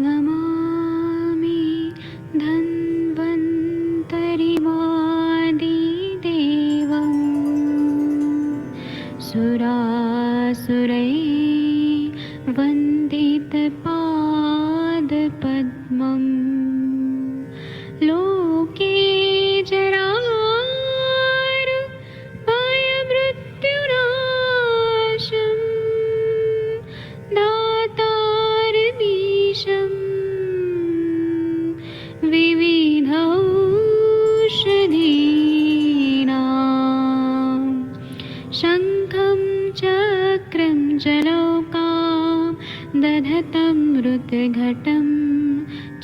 नमामि धन्वन्तरिमादिदेवं सुरासुरैर्वन्दितपादपद्मं लोके जरामृत्युनाशं दातारमीशं विविधौषधीनां शङ्खं चक्रं जलौकां दधतं मृतघटं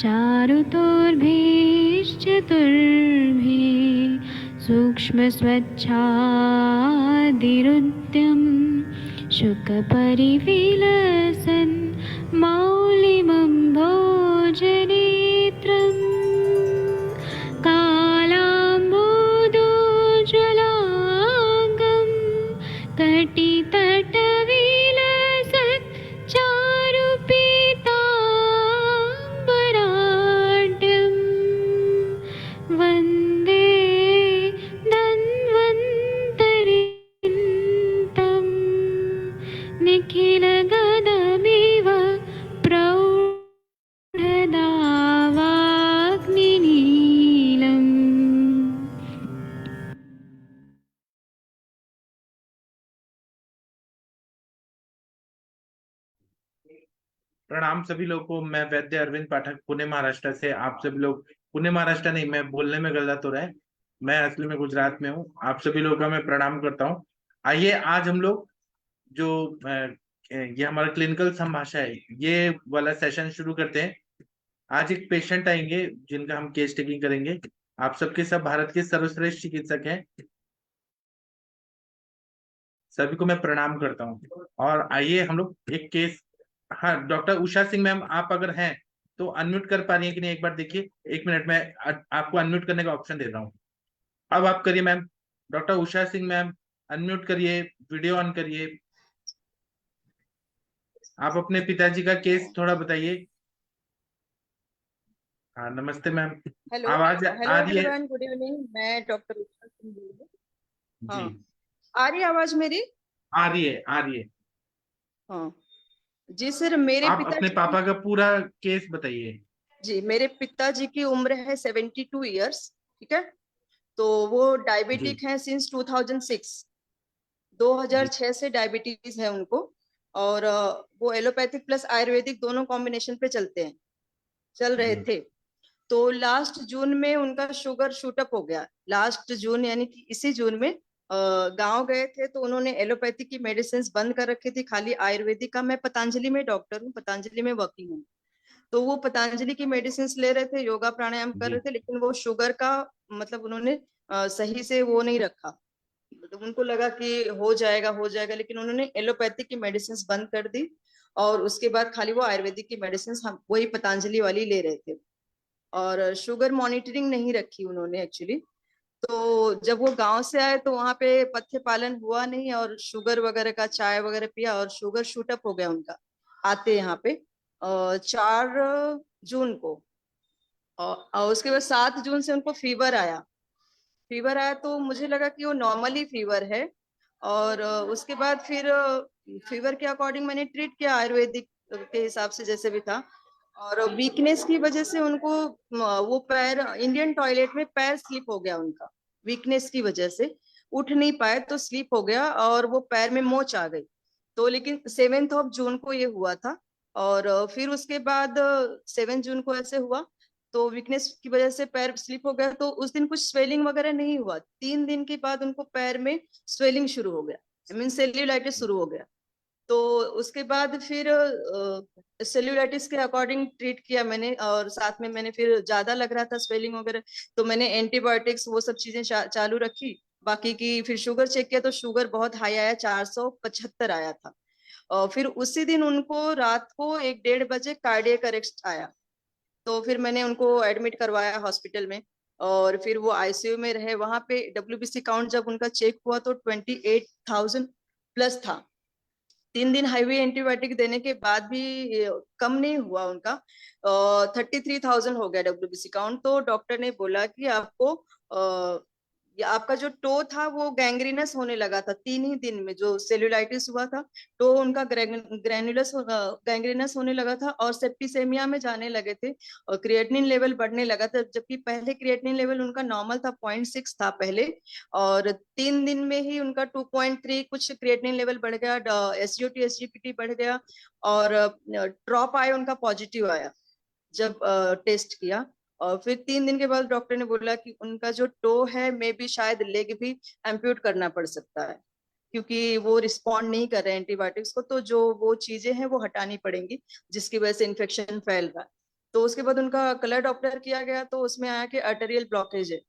चारुतोर्भिश्चतुर्भिः सूक्ष्मस्वच्छादिरुद्यं शुकपरिविलसन् मौलिमं भोजनेत्रम् कालाम्बोदोज्ज्वलाङ्गं कटितटविलसत् चारुपीताम्बराढ्यं वन्दे धन्वन्तरितं निखिलगदमिव प्रौढदावाग्निनीलम्। प्रणाम सभी लोगों को। मैं वैद्य अरविंद पाठक पुणे महाराष्ट्र से। आप सभी लोग, पुणे महाराष्ट्र नहीं, मैं बोलने में गलत हो रहा है, मैं असली में गुजरात में हूँ। आप सभी लोगों का मैं प्रणाम करता हूँ। आइए आज हम लोग जो ये हमारा क्लिनिकल संभाषा है, ये वाला सेशन शुरू करते हैं। आज एक पेशेंट आएंगे जिनका हम केस टेकिंग करेंगे। आप सबके सब भारत के सर्वश्रेष्ठ चिकित्सक हैं, सभी को मैं प्रणाम करता हूँ। और आइए हम लोग एक केस। हाँ, डॉक्टर उषा सिंह मैम, आप अगर हैं तो अनम्यूट कर पा रही हैं कि नहीं, एक बार देखिए। एक मिनट में आपको अनम्यूट करने का ऑप्शन दे रहा हूँ। अब आप करिए ma'am. Doctor Usha Singh ma'am, unmute करिए, वीडियो ऑन करिए। आप अपने पिताजी का केस थोड़ा बताइए। हाँ, नमस्ते मैम। हेलो आवाज हेलो आ रही है? Everyone, good evening. मैं डॉक्टर उषा सिंह बोल रही हूँ। जी, हाँ, आ रही है आवाज मेरी? आ रही है, आ रही है। हाँ जी सर, मेरे आप अपने पिताजी की, पापा का पूरा केस बताइए। जी मेरे पिताजी की उम्र है 72 ईयर्स। ठीक है, तो वो जी डायबिटिक हैं सिंस 2006। जी 2006 से डायबिटीज है उनको। और वो एलोपैथिक प्लस आयुर्वेदिक दोनों कॉम्बिनेशन पे चल रहे जी थे। तो लास्ट जून में उनका शुगर शूटअप हो गया। लास्ट जून यानी कि इसी जून में गांव गए थे, तो उन्होंने एलोपैथी की मेडिसिन बंद कर रखी थी, खाली आयुर्वेदिक का। मैं पतंजलि में डॉक्टर हूँ, पतंजलि में वर्किंग हूँ। तो वो पतंजलि की मेडिसिन ले रहे थे, योगा प्राणायाम कर जी रहे थे, लेकिन वो शुगर का मतलब उन्होंने सही से वो नहीं रखा। तो उनको लगा कि हो जाएगा, लेकिन उन्होंने एलोपैथी की मेडिसिन बंद कर दी। और उसके बाद खाली वो आयुर्वेदिक की मेडिसिन हम वही पतंजलि वाली ले रहे थे। और शुगर मॉनिटरिंग नहीं रखी उन्होंने एक्चुअली। तो जब वो गांव से आए तो वहां पे पथ्य पालन हुआ नहीं, और शुगर वगैरह का चाय वगैरह पिया और शुगर शूटअप हो गया उनका आते यहाँ पे 4 जून को। और उसके बाद 7 जून से उनको फीवर आया तो मुझे लगा कि वो नॉर्मली फीवर है। और उसके बाद फिर फीवर के अकॉर्डिंग मैंने ट्रीट किया आयुर्वेदिक के हिसाब से जैसे भी था। और वीकनेस की वजह से उनको वो पैर इंडियन टॉयलेट में पैर स्लिप हो गया उनका। वीकनेस की वजह से उठ नहीं पाए तो स्लिप हो गया, और वो पैर में मोच आ गई। तो लेकिन 7 जून को ये हुआ था। और फिर उसके बाद 7 जून को ऐसे हुआ, तो वीकनेस की वजह से पैर स्लिप हो गया। तो उस दिन कुछ स्वेलिंग वगैरह नहीं हुआ, 3 दिन के बाद उनको पैर में स्वेलिंग शुरू हो गया, मीन सेल्यूलाइटिस शुरू हो गया। तो उसके बाद फिर सेल्यूलाइटिस के अकॉर्डिंग ट्रीट किया मैंने, और साथ में मैंने फिर ज्यादा लग रहा था स्वेलिंग वगैरह, तो मैंने एंटीबायोटिक्स वो सब चीजें चालू रखी। बाकी की फिर शुगर चेक किया तो शुगर बहुत हाई आया, 475 आया था। और फिर उसी दिन उनको रात को 1-1:30 बजे कार्डियक अरेस्ट आया। तो फिर मैंने उनको एडमिट करवाया हॉस्पिटल में। और फिर वो आईसीयू में रहे। वहां पे डब्ल्यूबीसी काउंट जब उनका चेक हुआ तो 28,000 प्लस था। 3 दिन हाईवे एंटीबायोटिक देने के बाद भी कम नहीं हुआ उनका, 33,000 हो गया WBC काउंट। तो डॉक्टर ने बोला कि आपको या आपका जो टो था वो गैंग्रीनस होने लगा था 3 ही दिन में, जो सेल्यूलाइटिस हुआ था तो उनका ग्रैनुलस गैंग्रीनस होने लगा था और सेप्टिसेमिया में जाने लगे थे और क्रिएटिनिन लेवल बढ़ने लगा था, जबकि पहले क्रिएटिनिन लेवल उनका नॉर्मल था, 0.6 था पहले, और 3 दिन में ही उनका 2.3 कुछ क्रिएटिनिन लेवल बढ़ गया, SGOT SGPT बढ़ गया और ड्रॉप आया उनका पॉजिटिव आया जब टेस्ट किया। और फिर 3 दिन के बाद डॉक्टर ने बोला कि उनका जो टो है मे भी शायद लेग भी एम्प्यूट करना पड़ सकता है, क्योंकि वो रिस्पॉन्ड नहीं कर रहे हैं एंटीबायोटिक्स को, तो जो वो चीजें हैं वो हटानी पड़ेंगी जिसकी वजह से इन्फेक्शन फैल रहा है। तो उसके बाद उनका कलर डॉप्लर किया गया तो उसमें आया कि आर्टेरियल ब्लॉकेज है।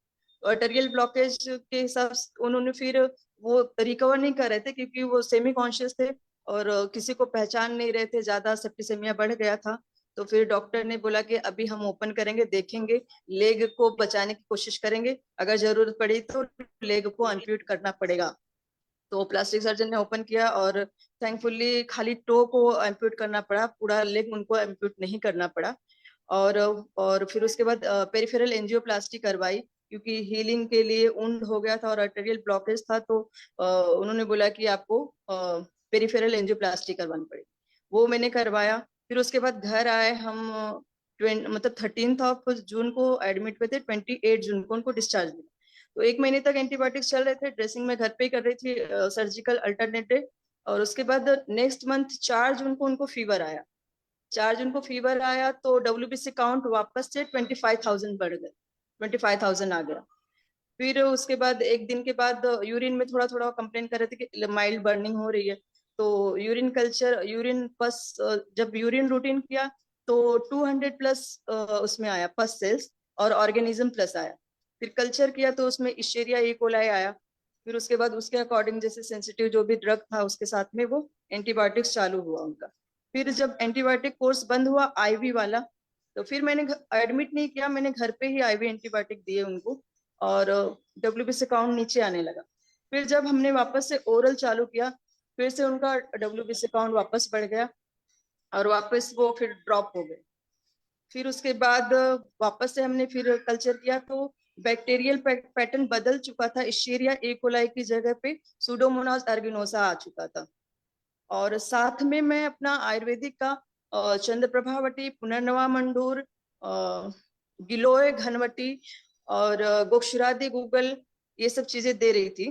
आर्टेरियल ब्लॉकेज के हिसाब से उन्होंने फिर वो रिकवर नहीं कर रहे थे क्योंकि वो सेमी कॉन्शियस थे और किसी को पहचान नहीं रहे थे, ज्यादा सेप्टिसेमिया बढ़ गया था। तो फिर डॉक्टर ने बोला कि अभी हम ओपन करेंगे, देखेंगे, लेग को बचाने की कोशिश करेंगे, अगर जरूरत पड़ी तो लेग को अनप्यूट करना पड़ेगा। तो प्लास्टिक सर्जन ने ओपन किया और थैंकफुली खाली टो को एम्प्यूट करना पड़ा, पूरा लेग उनको एम्प्यूट नहीं करना पड़ा। और फिर उसके बाद पेरिफेरल एंजियोप्लास्टी करवाई क्योंकि हीलिंग के लिए वुंड हो गया था और आर्टेरियल ब्लॉकेज था, तो उन्होंने बोला कि आपको पेरिफेरल एंजियोप्लास्टी करवानी पड़ेगी। वो मैंने करवाया। फिर उसके बाद घर आए हम, मतलब 13 जून को एडमिट हुए थे, 28 जून को उनको डिस्चार्ज मिला। तो 1 महीने तक एंटीबायोटिक्स चल रहे थे, ड्रेसिंग में घर पे ही कर रही थी, सर्जिकल अल्टरनेटिव। और उसके बाद नेक्स्ट मंथ 4 जून को उनको फीवर आया। 4 जून को फीवर आया तो WBC काउंट वापस से 25,000 बढ़ गए, 25,000 आ गया। फिर उसके बाद एक दिन के बाद यूरिन में थोड़ा थोड़ा कंप्लेन कर रहे थे कि माइल्ड बर्निंग हो रही है। तो यूरिन कल्चर, यूरिन पस, जब यूरिन रूटीन किया तो 200 प्लस उसमें आया पस सेल्स और ऑर्गेनिज्म प्लस आया। फिर कल्चर किया तो उसमें इशेरिया कोलाई आया। फिर उसके बाद उसके अकॉर्डिंग जैसे सेंसिटिव जो भी ड्रग था उसके साथ में वो एंटीबायोटिक्स चालू हुआ उनका। फिर जब एंटीबायोटिक कोर्स बंद हुआ IV वाला, तो फिर मैंने एडमिट नहीं किया, मैंने घर पे ही IV एंटीबायोटिक दिए उनको और WBC काउंट नीचे आने लगा। फिर जब हमने वापस से ओरल चालू किया फिर से उनका WBC काउंट वापस बढ़ गया और वापस वो फिर ड्रॉप हो गए। फिर उसके बाद वापस से हमने फिर कल्चर किया तो बैक्टीरियल पैटर्न बदल चुका था, इशेरिया कोलाई की जगह पे सुडोमोनास एर्गिनोसा आ चुका था। और साथ में मैं अपना आयुर्वेदिक का चंद्रप्रभावटी, पुनर्नवा मंडूर, गिलोय घनवटी और गोक्षरादि गूगल, ये सब चीजें दे रही थी।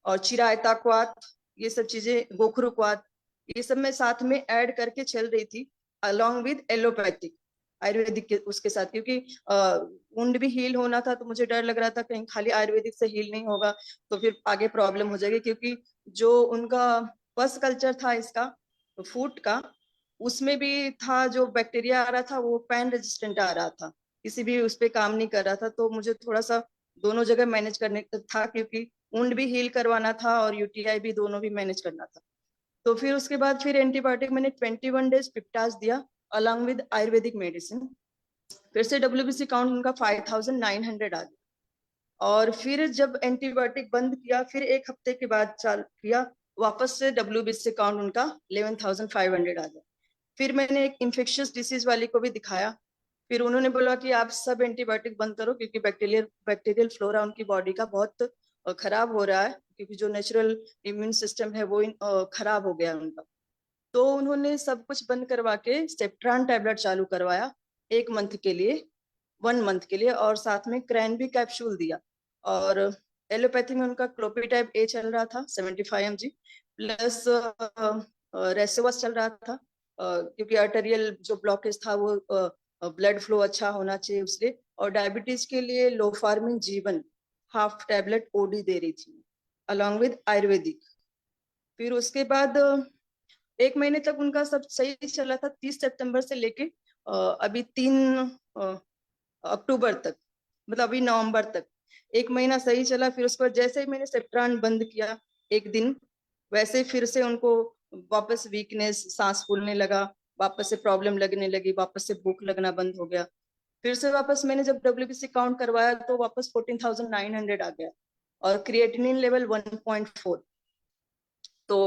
और चिरायता क्वाथ, ये सब चीजें, गोखरू क्वाथ, ये सब मैं साथ में ऐड करके चल रही थी अलॉन्ग विद एलोपैथिक आयुर्वेदिक के उसके साथ, क्योंकि वुंड भी हील होना था तो मुझे डर लग रहा था कहीं खाली आयुर्वेदिक से हील नहीं होगा तो फिर आगे प्रॉब्लम हो जाएगी, क्योंकि जो उनका फर्स्ट कल्चर था इसका फूड का, उसमें भी था जो बैक्टीरिया आ रहा था वो पैन रेजिस्टेंट आ रहा था, किसी भी उस पर काम नहीं कर रहा था। तो मुझे थोड़ा सा दोनों जगह मैनेज करने था, क्योंकि वुंड भी हील करवाना था और UTI भी, दोनों भी मैनेज करना था। तो फिर उसके बाद फिर एंटीबायोटिक मैंने 21 डेज पिप्टाज दिया अलॉन्ग विद आयुर्वेदिक मेडिसिन। फिर से WBC काउंट उनका 5,900 आ गया। और फिर जब एंटीबायोटिक बंद किया फिर 1 हफ्ते के बाद चालू किया, वापस से WBC काउंट उनका 11,500 आ गया। फिर मैंने एक इन्फेक्शियस डिसीज वाली को भी दिखाया। फिर उन्होंने बोला कि आप सब एंटीबायोटिक बंद करो क्योंकि बैक्टीरियल फ्लोरा उनकी बॉडी का बहुत खराब हो रहा है, क्योंकि जो नेचुरल इम्यून सिस्टम है वो खराब हो गया उनका। तो उन्होंने सब कुछ बंद करवा के सेप्ट्रान टैबलेट चालू करवाया 1 मंथ के लिए, 1 मंथ के लिए, और साथ में क्रैनबी कैप्सूल दिया। और एलोपैथी में उनका क्लोपिटाइप A चल रहा था 75 mg प्लस रेसोवस चल रहा था, क्योंकि आर्टेरियल जो ब्लॉकेज था वो ब्लड फ्लो अच्छा होना चाहिए उसलिए। और डायबिटीज के लिए लोफार्मिन जीवन हाफ टैबलेट OD दे रही थी अलॉन्ग विद आयुर्वेदिक। फिर उसके बाद 1 महीने तक उनका सब सही चला था, 30 सितंबर से लेके अभी 3 अक्टूबर तक, मतलब अभी नवंबर तक 1 महीना सही चला। फिर उसके बाद जैसे ही मैंने सेप्ट्रान बंद किया 1 दिन, वैसे ही फिर से उनको वापस वीकनेस, सांस फूलने लगा, वापस से प्रॉब्लम लगने लगी, वापस से भूख लगना बंद हो गया। फिर से वापस मैंने जब WBC काउंट करवाया तो वापस 14,900 आ गया और क्रिएटिनिन लेवल 1.4। तो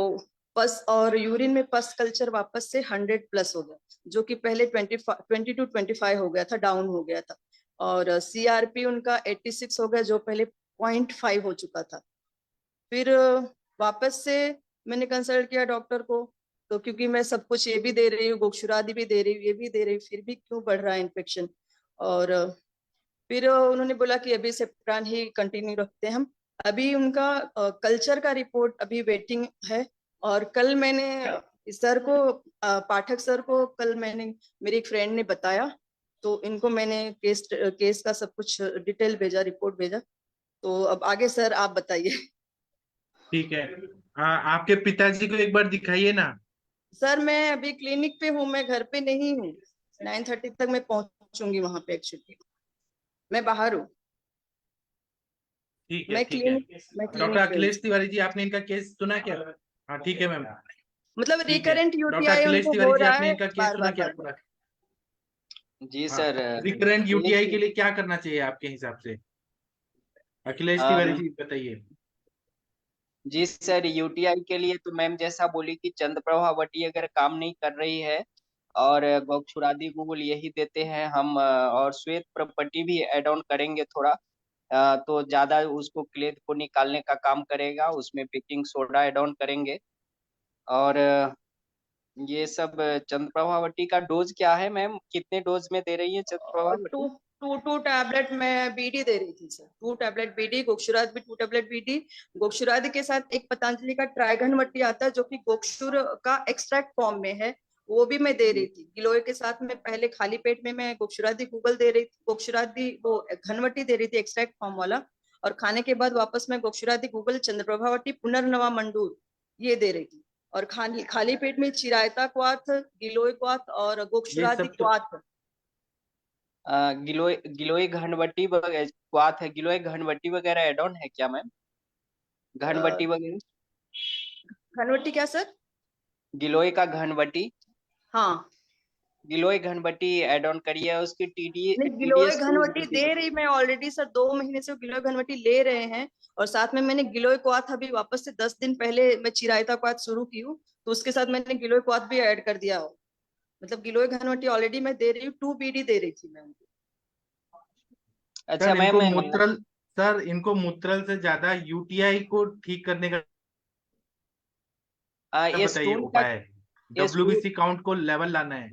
पस और यूरिन में पस कल्चर वापस से 100+ हो गया, जो कि पहले 20 to 25 हो गया था, डाउन हो गया था। और CRP उनका 86 हो गया, जो पहले 0.5 हो चुका था। फिर वापस से मैंने कंसल्ट किया डॉक्टर को, तो क्योंकि मैं सब कुछ ये भी दे रही हूँ, गोक्षुरादि भी दे रही हूँ, ये भी दे रही हूँ, फिर भी क्यों बढ़ रहा है इन्फेक्शन। और फिर उन्होंने बोला कि अभी सेप्ट्रान ही कंटिन्यू रखते हैं हम। अभी उनका कल्चर का रिपोर्ट अभी वेटिंग है। और कल मैंने सर को, पाठक सर को कल मैंने, मेरी एक फ्रेंड ने बताया, तो इनको मैंने केस का सब कुछ डिटेल भेजा, रिपोर्ट भेजा। तो अब आगे सर आप बताइए। ठीक है। आपके पिताजी को एक बार दिखाइए ना। सर मैं अभी क्लिनिक पे हूँ, मैं घर पे नहीं हूँ। 9:30 तक मैं पहुंचूंगी वहां पे, एक्चुअली मैं बाहर हूँ। ठीक है, ठीक है। मैं डॉक्टर क्लिनिक पे हूँ। अखिलेश तिवारी जी, आपने इनका केस सुना क्या? हाँ, ठीक है मैम। मतलब ठीक है। रिकरेंट डॉक्टर यूटीआई अखिलेश उनको तिवारी हो जी, रहा आपने है इनका केस बार सुना बार क्या बार। पूरा? जी हाँ। सर। रिकरेंट यूटीआई के क्लिनिक लिए क्या करना चाहिए आपके हिसाब से? अखिलेश तिवारी में जी बताइए। जी सर, यूटीआई के लिए तो मैम जैसा बोली कि चंद्रप्रभा वटी अगर काम नहीं कर रही है और गोक्षुरादि गूगल यही देते हैं हम, और श्वेत प्रॉपर्टी भी एड ऑन करेंगे थोड़ा, तो ज्यादा उसको क्लेद को निकालने का काम करेगा। उसमें बेकिंग सोडा एड ऑन करेंगे। और ये सब चंद्रप्रभा वटी का डोज क्या है मैम, कितने डोज में दे रही है चंद्रप्रभा टू वटी? टू टू टैबलेट मैं बीडी दे रही थी सर, 2 टैबलेट बीडी, गोक्षुराद भी 2 टैबलेट बीडी। गोक्षुरादि के साथ एक पतंजलि का ट्राइघनवटी आता है, जो कि गोक्षुर का एक्सट्रैक्ट फॉर्म में है, वो भी मैं दे रही थी। गिलोय के साथ में पहले खाली पेट में मैं गोक्षुरादि गूगल दे रही थी, गोक्षुरादि वो घनवटी दे रही थी एक्सट्रैक्ट फॉर्म वाला। और खाने के बाद वापस मैं गोक्षुरादि गूगल, चंद्रप्रभावटी, पुनर्नवा मंडूर ये दे रही थी। और खाली खाली पेट में चिरायता क्वाथ, गिलोय क्वाथ और ये गोक्षुरादि सब तो क्वाथ। गिलोय गिलोय घनवटी क्वाथ है, गिलोय घनवटी वगैरह एड ऑन है क्या मैम? घनवटी वगैरह, घनवटी क्या सर? गिलोय का घनवटी, हाँ, गिलोय घनवटी एड ऑन करिए। उसकी नहीं गिलोय टीडीएस टू घनवटी दे रही मैं ऑलरेडी सर, 2 महीने से वो गिलोय घनवटी ले रहे हैं। और साथ में मैंने गिलोय क्वाथ अभी वापस से 10 दिन पहले मैं चिरायता क्वाथ शुरू की हूँ, तो उसके साथ मैंने गिलोय क्वाथ भी ऐड कर दिया हो। मतलब गिलोय घनवटी ऑलरेडी मैं दे रही हूँ, 2 बीडी दे रही थी मैं उनको। अच्छा सर मैम। इनको मूत्रल से ज्यादा यूटीआई को ठीक करने का ये बताइए स्टूल का, उपाय। ये स्टूल, डब्ल्यूबीसी काउंट को लेवल लाना है।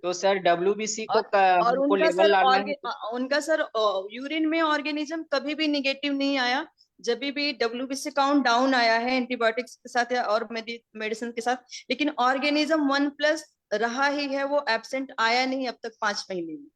तो सर डब्ल्यूबीसी को और और हमको लेवल लाना है तो। उनका सर यूरिन में ऑर्गेनिज्म कभी भी निगेटिव नहीं आया। जब भी WBC काउंट डाउन आया है एंटीबायोटिक्स के साथ या और मेडिसिन के साथ, लेकिन ऑर्गेनिज्म 1+ रहा ही है, वो एब्सेंट आया नहीं अब तक 5 महीने में।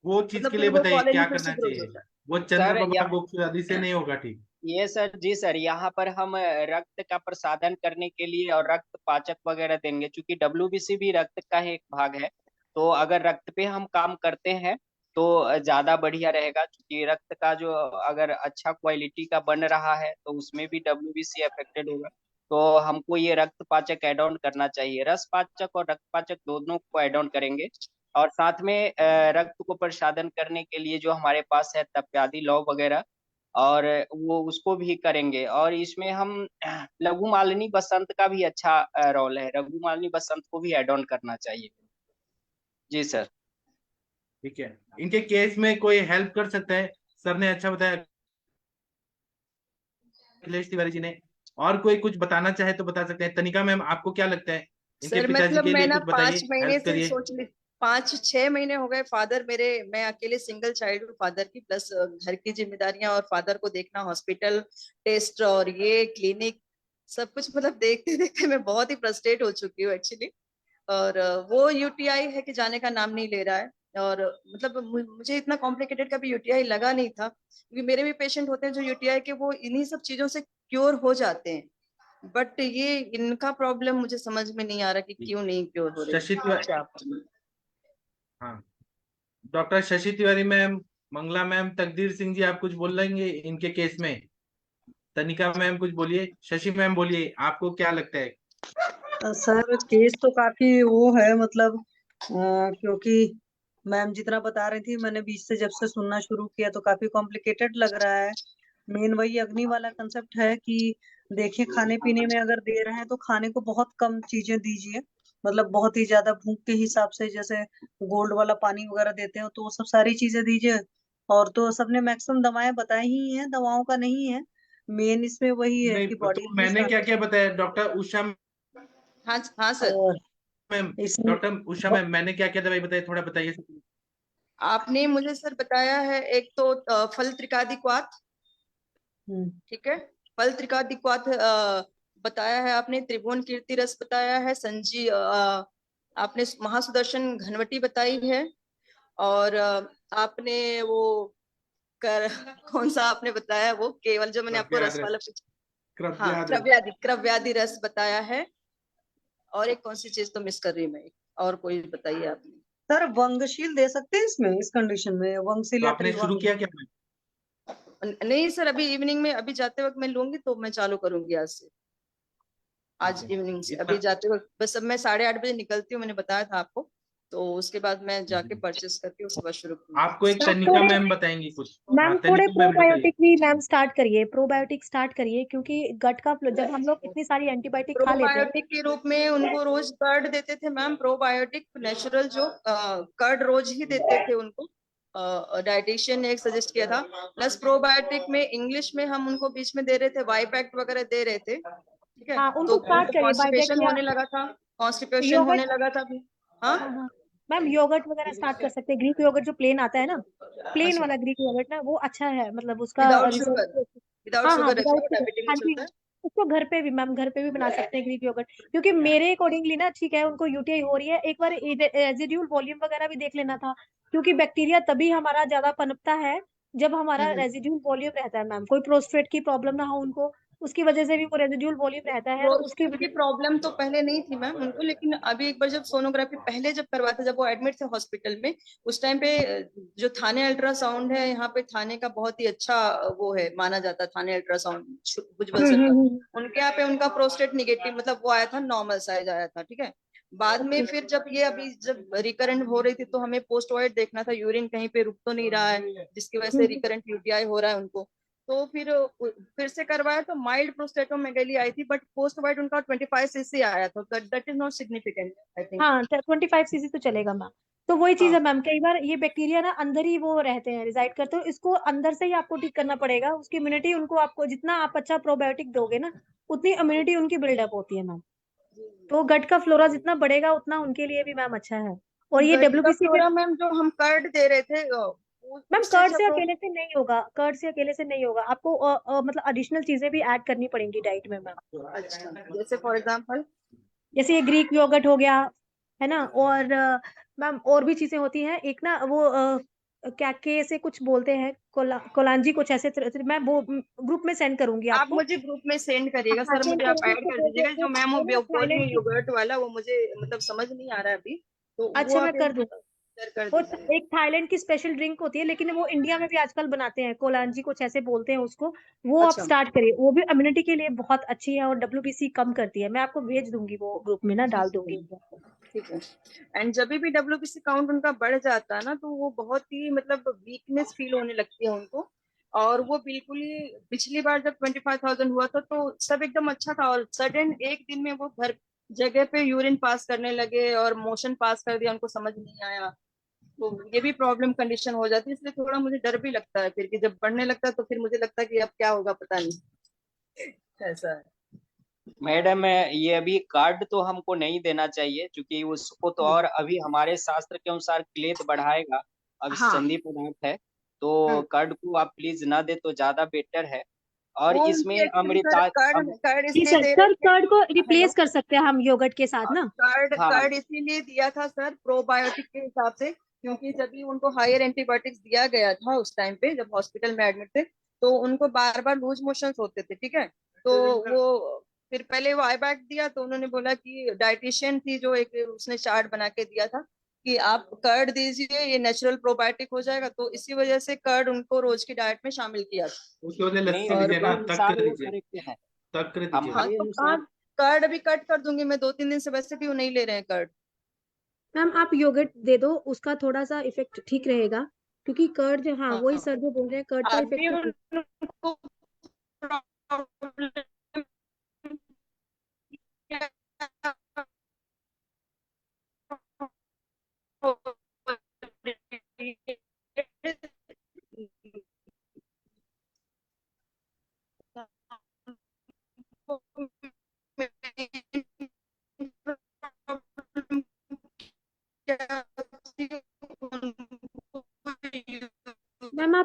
वो चीज मतलब के फिर लिए वो बताइए क्या कॉलोनी फिर से करना ग्रोथ चाहिए। होता है। वो सर चंद्रप्रभा गोक्षु आदि से नहीं होगा ठीक? ये सर, जी सर, यहाँ पर हम रक्त का प्रसादन करने के लिए और रक्त पाचक वगैरह देंगे, क्योंकि डब्ल्यूबीसी भी रक्त का ही एक भाग है। तो अगर रक्त पे हम काम करते हैं तो ज्यादा बढ़िया रहेगा, क्योंकि रक्त का जो अगर अच्छा क्वालिटी का बन रहा है तो उसमें भी डब्ल्यूबीसी अफेक्टेड होगा। तो हमको ये रक्त पाचक एड ऑन करना चाहिए, रस पाचक और रक्त पाचक दोनों को एड ऑन करेंगे। और साथ में रक्त को प्रसादन करने के लिए जो हमारे पास है तप्यादि लौंग वगैरह, और वो उसको भी करेंगे। और इसमें हम लघु मालिनी बसंत का भी अच्छा रोल है, लघु मालिनी बसंत को भी एड ऑन करना चाहिए। जी सर। ठीक है। इनके केस में कोई हेल्प कर सकता है? सर ने अच्छा बताया, अखिलेश तिवारी जी ने। और कोई कुछ बताना चाहे तो बता सकते हैं। तनिका मैम, आपको क्या लगता है? इनके सर पिताजी मतलब के मैं लिए ना कुछ बताइए, 5 महीने हेल्प से करिए। सोच ली, 5-6 महीने हो गए फादर मेरे, मैं अकेले सिंगल चाइल्ड हूँ फादर की, प्लस घर की जिम्मेदारियां और फादर को देखना, हॉस्पिटल टेस्ट और ये क्लिनिक सब कुछ, मतलब देखते देखते मैं बहुत ही फ्रस्ट्रेट हो चुकी हूँ एक्चुअली। और वो यूटीआई है कि जाने का नाम नहीं ले रहा है। और मतलब मुझे इतना कॉम्प्लिकेटेड कभी यूटीआई लगा नहीं था, क्योंकि मेरे भी पेशेंट होते हैं जो यूटीआई के वो इन्हीं सब चीजों से क्योर हो जाते हैं। बट ये इनका प्रॉब्लम मुझे समझ में नहीं आ रहा कि क्यों नहीं क्योर हो रही। शशि तिवारी, अच्छा, आप हाँ, doctor Shashi Tiwari ma'am, Mangala ma'am, Takdeer Singh जी, आप कुछ बोल लेंगे इनके केस में? तनिका मैम कुछ बोलिए, शशि मैम बोलिए, आपको क्या लगता है? सर केस तो काफी वो है, मतलब क्योंकि मैम जितना बता रही थी, मैंने बीच से जब से सुनना शुरू किया तो काफी कॉम्प्लिकेटेड लग रहा है। मेन वही अग्नि वाला कंसेप्ट है कि देखिए खाने पीने में अगर दे रहे हैं तो खाने को बहुत कम चीजें दीजिए, मतलब बहुत ही ज्यादा भूख के हिसाब से, जैसे गोल्ड वाला पानी वगैरह देते हो तो वो सब सारी चीजें दीजिए। और तो सबने मैक्सिमम दवाएं बताई ही हैं, दवाओं का नहीं है मेन, इसमें वही है नहीं कि तो बॉडी मैंने क्या क्या बताया डॉक्टर उषा हाँ हाँ सर। मैम, इसमें डॉक्टर उषा मैम, मैंने क्या क्या दवाई बताई थोड़ा बताइए। आपने मुझे सर बताया है एक तो फल त्रिकादि हम्म, ठीक है, फल त्रिकादिक्वाथ बताया है आपने, त्रिभुवन कीर्ति रस बताया है, आपने महासुदर्शन घनवटी बताई है, और आपने वो कर कौन सा आपने बताया, वो केवल जो मैंने आपको रस वाला हाँ, क्रव्यादि रस बताया है। और एक कौन सी चीज तो मिस कर रही हूँ मैं, और कोई बताइए आपने। सर वंगशील दे सकते हैं इसमें, इस कंडीशन में वंगशील तो या आपने शुरू त्रिभंग। किया क्या? नहीं सर, अभी इवनिंग में, अभी जाते वक्त मैं लूंगी तो मैं चालू करूंगी आज से, आज ठीक है। इवनिंग से। इतना अभी जाते वक्त बस, अब मैं 8:30 बजे निकलती हूँ, मैंने बताया था आपको, तो उसके बाद मैं जाके परचेस करके उसके बाद शुरू करूंगी। आपको एक मैम तनिका थोड़े मैम बताएंगी कुछ। हाँ, मैम थोड़े तनिका मैम बताइए। प्रोबायोटिक भी मैम स्टार्ट करिए, प्रोबायोटिक स्टार्ट करिए, क्योंकि गट का जब हम लोग इतनी सारी एंटीबायोटिक खा लेते हैं। प्रोबायोटिक के रूप में उनको रोज कर्ड देते थे मैम, प्रोबायोटिक नेचुरल जो कर्ड रोज ही देते थे उनको, डाइटिशियन ने एक सजेस्ट किया था। प्लस प्रोबायोटिक में इंग्लिश में हम उनको बीच में दे रहे थे, वाइपैक्ट वगैरह दे रहे थे, ठीक है, हाँ, तो उनको स्टार्ट उनको करिए बाइबैक कॉन्स्टिपेशन या होने लगा था, कॉन्स्टिपेशन योगर्ट। होने लगा था अभी। हाँ हाँ हाँ मैम, योगर्ट वगैरह स्टार्ट कर सकते हैं, ग्रीक योगर्ट जो प्लेन आता है ना, प्लेन अच्छा, वाला ग्रीक योगर्ट ना, वो अच्छा है, मतलब उसका विदाउट शुगर, रिजल्ट। विदाउट हाँ हाँ, शुगर अच्छा विदाउट है, शुगर, डायबिटीज में हाँ जी। चलता है। उसको घर पे भी मैम, घर पे भी बना सकते हैं ग्रीक योगर्ट, क्योंकि मेरे अकॉर्डिंगली ना, ठीक है उनको यूटीआई हो रही है, एक बार रेजिड्यूल वॉल्यूम वगैरह भी देख लेना था, क्योंकि बैक्टीरिया तभी हमारा ज्यादा पनपता है जब हमारा हम्म। रेजिड्यूल वॉल्यूम रहता है मैम, कोई प्रोस्टेट की प्रॉब्लम ना हो उनको, उसकी वजह से भी वो रेजिड्यूल वॉल्यूम रहता है, और उसकी प्रोस्टेट की वजह। प्रॉब्लम तो पहले नहीं थी मैम उनको, लेकिन अभी एक बार जब सोनोग्राफी पहले जब करवाते, जब वो एडमिट थे हॉस्पिटल में, उस टाइम पे जो थाने अल्ट्रासाउंड है यहाँ पे, थाने का बहुत ही अच्छा वो है, माना जाता है थाने अल्ट्रासाउंड भुजबल सर का, उनके यहाँ पे उनका प्रोस्टेट निगेटिव, मतलब वो आया था, नॉर्मल साइज आया था, ठीक है। बाद में ओके। फिर जब ये अभी जब रिकरेंट हो रही थी, तो हमें पोस्ट वाइड देखना था, यूरिन कहीं पे रुक तो नहीं रहा है, जिसकी वजह से रिकरेंट यूटीआई हो रहा है उनको, तो फिर से करवाया तो माइल्ड प्रोस्टेटोमेगाली आई थी, बट पोस्ट वाइड उनका 25 cc आया था, that is not significant I think. हाँ 25 cc तो चलेगा मैम। तो वही चीज हाँ है मैम, कई बार ये बैक्टीरिया ना अंदर ही वो रहते हैं, रिजाइड करते हो, इसको अंदर से ही आपको ठीक करना पड़ेगा, उसकी इम्यूनिटी उनको, आपको जितना आप अच्छा प्रोबायोटिक दोगे ना, उतनी इम्यूनिटी उनकी बिल्डअप होती है मैम। तो गट का फ्लोरा जितना बढ़ेगा उतना उनके लिए भी मैम अच्छा है। और ये गट का डब्ल्यूबीसी फिर फ्लोरा मैम जो हम कर्ड दे रहे थे मैम, उससे कर्ड अच्छा से अकेले से नहीं होगा, कर्ड से अकेले से नहीं होगा, आपको मतलब एडिशनल चीजें भी ऐड करनी पड़ेंगी डाइट में मैम। अच्छा, जैसे फॉर एग्जांपल। जैसे ये ग्रीक योगर्ट हो गया, है ना, और मैम और भी चीजें होती हैं, एक ना वो क्या के से कुछ बोलते हैं, कोलांजी कुछ ऐसे मैं वो ग्रुप में सेंड करूंगी आप आपको। मुझे ग्रुप में सेंड करिएगा हाँ सर, सेंड मुझे आप करूंगी, ऐड तो कर दीजिएगा, जो मैम वो वो ना बोल रही थाईलैंड है की। योगर्ट वाला, वो मुझे मतलब समझ नहीं आ रहा है अभी, तो वो अच्छा मैं आप कर दूंगा। शेयर कर वो दीजिए। एक थाईलैंड की स्पेशल ड्रिंक होती है, लेकिन वो इंडिया में भी आजकल बनाते हैं, कोलांजी कुछ ऐसे बोलते हैं उसको, वो आप अच्छा स्टार्ट करिए, वो भी इम्यूनिटी के लिए बहुत अच्छी है, और डब्ल्यूबीसी कम करती है, मैं आपको भेज दूंगी, वो ग्रुप में ना डाल दूंगी। ठीक है। एंड जब भी डब्ल्यूबीसी काउंट उनका बढ़ जाता है ना, तो वो बहुत ही मतलब वीकनेस फील होने लगती है उनको, और वो बिल्कुल ही, पिछली बार जब 25,000 हुआ था तो सब एकदम अच्छा था, और सडन एक दिन में वो घर जगह पे यूरिन पास करने लगे और मोशन पास कर दिया, उनको समझ नहीं आया, तो ये भी प्रॉब्लम कंडीशन हो जाती है, इसलिए थोड़ा मुझे डर भी लगता है फिर, कि जब बढ़ने लगता है तो फिर मुझे लगता है कि अब क्या होगा पता नहीं, ऐसा है। मैडम ये अभी कार्ड तो हमको नहीं देना चाहिए, क्योंकि उसको तो और अभी हमारे शास्त्र के अनुसार क्लेद बढ़ाएगा, अब हाँ। संधि पदार्थ है, तो कार्ड को आप प्लीज ना दे तो ज्यादा बेटर है। और वो इसमें उनकी एक्चुअली अमृता कार्ड कार्ड जी इसलिए सर, दे सर रहे थे। कर्ड को हेलो। रिप्लेस कर सकते हैं हम योगर्ट के साथ ना। कार्ड हाँ कार्ड इसीलिए दिया था सर, प्रोबायोटिक के हिसाब से, क्योंकि जब भी उनको हायर एंटीबायोटिक्स दिया गया था उस टाइम पे, जब हॉस्पिटल में एडमिट थे, तो उनको बार बार लूज मोशंस होते थे, ठीक है, तो वो फिर पहले वो आई बैक दिया, तो उन्होंने बोला कि डाइटिशियन थी जो एक, उसने चार्ट बना के दिया था कि आप कर्ड दीजिए, ये नेचुरल प्रोबायोटिक हो जाएगा, तो इसी वजह से कर्ड उनको रोज की डाइट में शामिल किया था। उसके बदले नहीं, लस्सी और दीजिए उसके ना, अनुसार वो करेक्ट है, तक्र दीजिए। हाँ हमारे तो हाँ, अनुसार। कर्ड अभी कट कर दूंगी मैं, 2-3 दिन से वैसे भी वो नहीं ले रहे हैं कर्ड। मैम आप योगर्ट दे दो, उसका थोड़ा सा इफेक्ट ठीक रहेगा, क्योंकि कर्ड जो, हाँ वही हाँ सर जो बोल रहे हैं, कर्ड का अभी इफेक्ट तो ठीक। उनको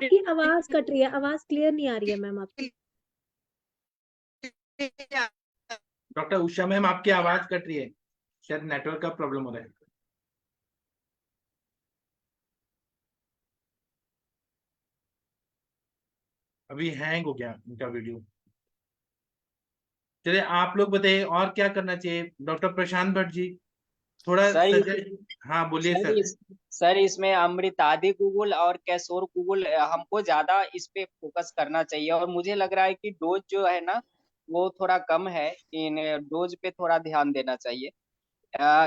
आपकी आवाज कट रही है, आवाज क्लियर नहीं आ रही है मैम आपकी। डॉक्टर उषा मैम आपकी आवाज कट रही है, शायद नेटवर्क का प्रॉब्लम हो रहा है। अभी हैंग हो गया उनका वीडियो। चलिए आप लोग बताइए और क्या करना चाहिए। डॉक्टर प्रशांत भट्ट जी थोड़ा सर हाँ बोलिए सर सर। सर इसमें अमृतादि गूगल और कैशोर गूगल हमको ज्यादा इस पे फोकस करना चाहिए, और मुझे लग रहा है कि डोज जो है ना वो थोड़ा कम है, इन डोज पे थोड़ा ध्यान देना चाहिए।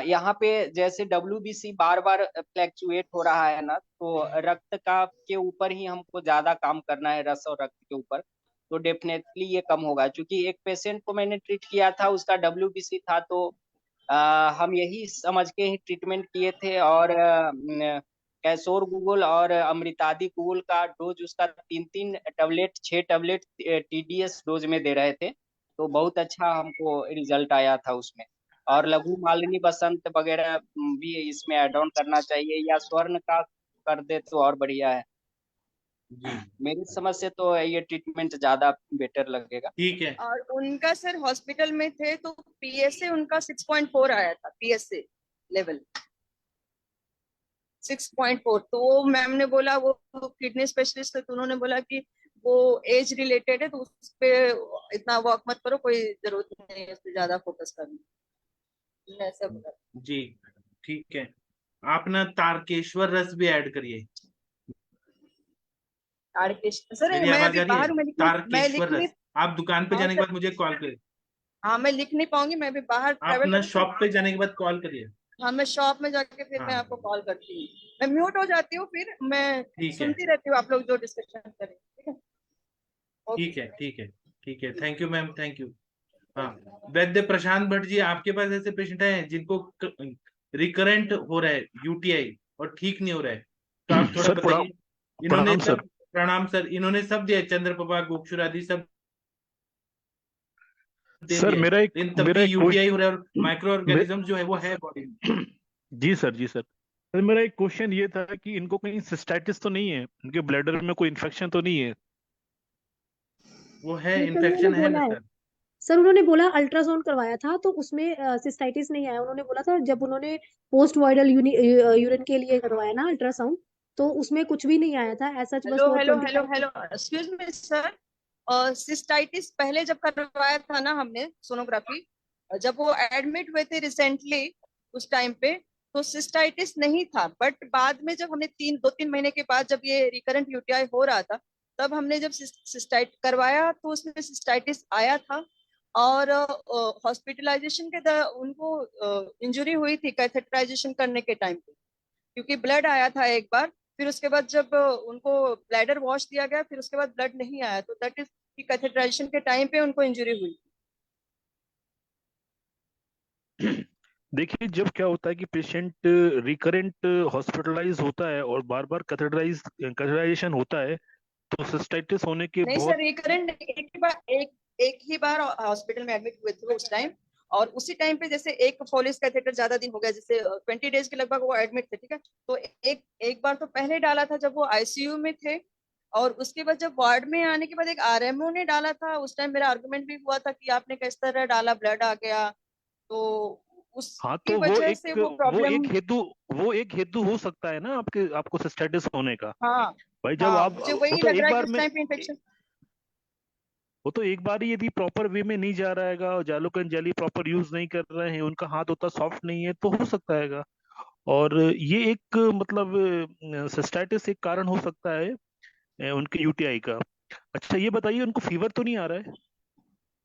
यहाँ पे जैसे WBC बार बार फ्लैक्चुएट हो रहा है ना, तो रक्त का के ऊपर ही हमको ज्यादा काम करना है, रस और रक्त के ऊपर, तो डेफिनेटली ये कम होगा। क्योंकि एक पेशेंट को मैंने ट्रीट किया था, उसका WBC था, तो हम यही समझ के ही ट्रीटमेंट किए थे। और कैशोर गूगल और अमृतादि गूगल का डोज उसका 3 टैबलेट 6 टैबलेट TDS डोज में दे रहे थे, तो बहुत अच्छा हमको रिजल्ट आया था उसमें। और लघु मालिनी बसंत वगैरह भी इसमें ऐड ऑन करना चाहिए, या स्वर्ण का कर दे तो और बढ़िया है। जी मेरी समझ से तो ये ट्रीटमेंट ज्यादा बेटर लगेगा। ठीक है। और उनका सर हॉस्पिटल में थे तो PSA उनका 6.4 आया था, PSA लेवल 6.4। तो वो मैम ने बोला, वो किडनी स्पेशलिस्ट है, तो उन्होंने बोला कि वो एज रिलेटेड है, तो उस पे इतना वर्क मत करो, कोई जरूरत नहीं है उस पे ज्यादा फोकस करने, ऐसा बोला। जी ठीक है। आप ना तारकेश्वर रस भी ऐड करिए। सर मेरी मैं आवाज अभी आ रही है? बाहर हूँ, मैं लिख तारकेश्वर नहीं। रस। आप दुकान पे हाँ जाने के सर, बाद मुझे कॉल करिए। हाँ मैं लिख नहीं पाऊंगी, मैं अभी बाहर आप ट्रेवल ना कर रही शॉप हूँ। पे जाने के बाद कॉल करिए। हाँ मैं शॉप में जाके फिर मैं हाँ आपको कॉल करती हूँ। मैं म्यूट हो जाती हूँ, फिर मैं ठीक है सुनती रहती हूँ आप लोग जो डिस्कशन करें, ठीक है। ओके। ठीक है ठीक है ठीक है। Thank you ma'am, thank you. हाँ वैद्य प्रशांत भट्ट जी, आपके पास ऐसे पेशेंट हैं जिनको रिकरेंट हो रहा है UTI और ठीक नहीं हो रहा है, तो आप थोड़ा सर बताइए। इन्होंने प्रणाम सर। सब, प्रणाम सर, इन्होंने सब दिया, चंद्रप्रभा गोक्षुर आदि सब दे सर दिया है, लेकिन तब मेरा भी एक UTI हो रहा है और माइक्रो मे, ऑर्गेनिज्म जो है वो है बॉडी में। जी सर, जी सर। सर मेरा एक क्वेश्चन ये था कि इनको कहीं सिस्टाइटिस तो नहीं है, इनके ब्लैडर में कोई इन्फेक्शन तो नहीं है? वो है, नहीं सर, उन्होंने इन्फेक्शन है ना बोला है। सर। सर उन्होंने बोला अल्ट्रासाउंड करवाया था तो उसमें सिस्टाइटिस नहीं आया। उन्होंने बोला था जब उन्होंने पोस्ट वाइडल यूरिन के लिए करवाया ना अल्ट्रासाउंड, तो उसमें कुछ भी नहीं आया था ऐसा, बस हेलो वो hello hello 25। Hello, excuse me sir. Cystitis पहले जब करवाया था ना हमने सोनोग्राफी, जब वो एडमिट हुए थे रिसेंटली, उस टाइम पे तो सिस्टाइटिस नहीं था। बट बाद में जब हमने 2-3 महीने के बाद जब ये रिकरेंट UTI हो रहा था, तब हमने जब सिस्टाइट करवाया तो उसमें सिस्टाइटिस आया था। और हॉस्पिटलाइजेशन के उनको इंजुरी हुई थी कैथेटराइजेशन करने के टाइम पे, क्योंकि ब्लड आया था एक बार। फिर उसके बाद जब उनको ब्लैडर वॉश दिया गया, फिर उसके बाद ब्लड नहीं आया, तो दैट इज कि कैथेटराइजेशन के टाइम पे उनको इंजरी हुई। देखिए, जब क्या होता है कि पेशेंट रिकरेंट हॉस्पिटलाइज होता है और बार बार कैथेटराइजेशन होता है, तो सिस्टाइटिस होने के नहीं सर, बहुत। रिकरेंट एक ही बार हॉस्पिटल में एडमिट हुए थे उस टाइम। और उसी टाइम पे जैसे एक फोलिस कैथेटर ज्यादा दिन हो गया, जैसे 20 डेज के लगभग वो एडमिट थे, ठीक है। तो एक एक बार तो पहले डाला था जब वो ICU में थे। और उसके बाद जब वार्ड में आने के बाद एक RMO ने डाला था, उस टाइम मेरा आर्गुमेंट भी हुआ था कि आपने किस तरह डाला, ब्लड आ गया, तो हाँ, उसकी तो वजह से वो प्रॉब्लम। वो एक हेतु हो सकता है ना आपको सिस्टाइटिस होने का। हाँ भाई जब हाँ, आप मुझे वो वही तो लग एक रहा है कि बार उस में टाइम पे इन्फेक्शन। वो तो एक बार ही यदि प्रॉपर वे में नहीं जा रहेगा और जालोकन जेली प्रॉपर यूज नहीं कर रहे हैं, उनका हाथ उतना सॉफ्ट नहीं है, तो हो सकता है। और ये एक मतलब सिस्टाइटिस एक कारण हो सकता है उनके UTI का। अच्छा ये बताइए, उनको फीवर तो नहीं आ रहा है?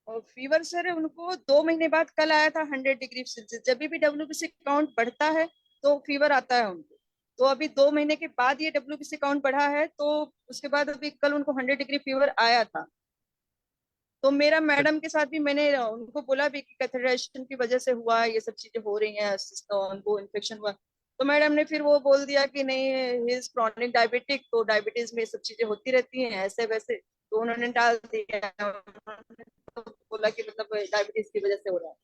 और फीवर सर उनको 2 महीने बाद कल आया था 100 डिग्री सेल्सियस। जब भी WBC काउंट बढ़ता है तो फीवर आता है उनको। तो अभी 2 महीने के बाद ये WBC काउंट बढ़ा है, तो उसके बाद अभी कल उनको 100 डिग्री फीवर आया था। तो मेरा मैडम के साथ भी मैंने उनको बोला भी कि कैथेटराइजेशन की वजह से हुआ है, ये सब चीजें हो रही हैं, उनको इन्फेक्शन हुआ। तो मैडम ने फिर वो बोल दिया कि नहीं, ही इज क्रॉनिक डायबिटिक, तो डायबिटीज में ये सब चीजें होती रहती हैं ऐसे वैसे, तो उन्होंने डाल दिया। उन्होंने तो बोला कि मतलब डायबिटीज की वजह से हो रहा है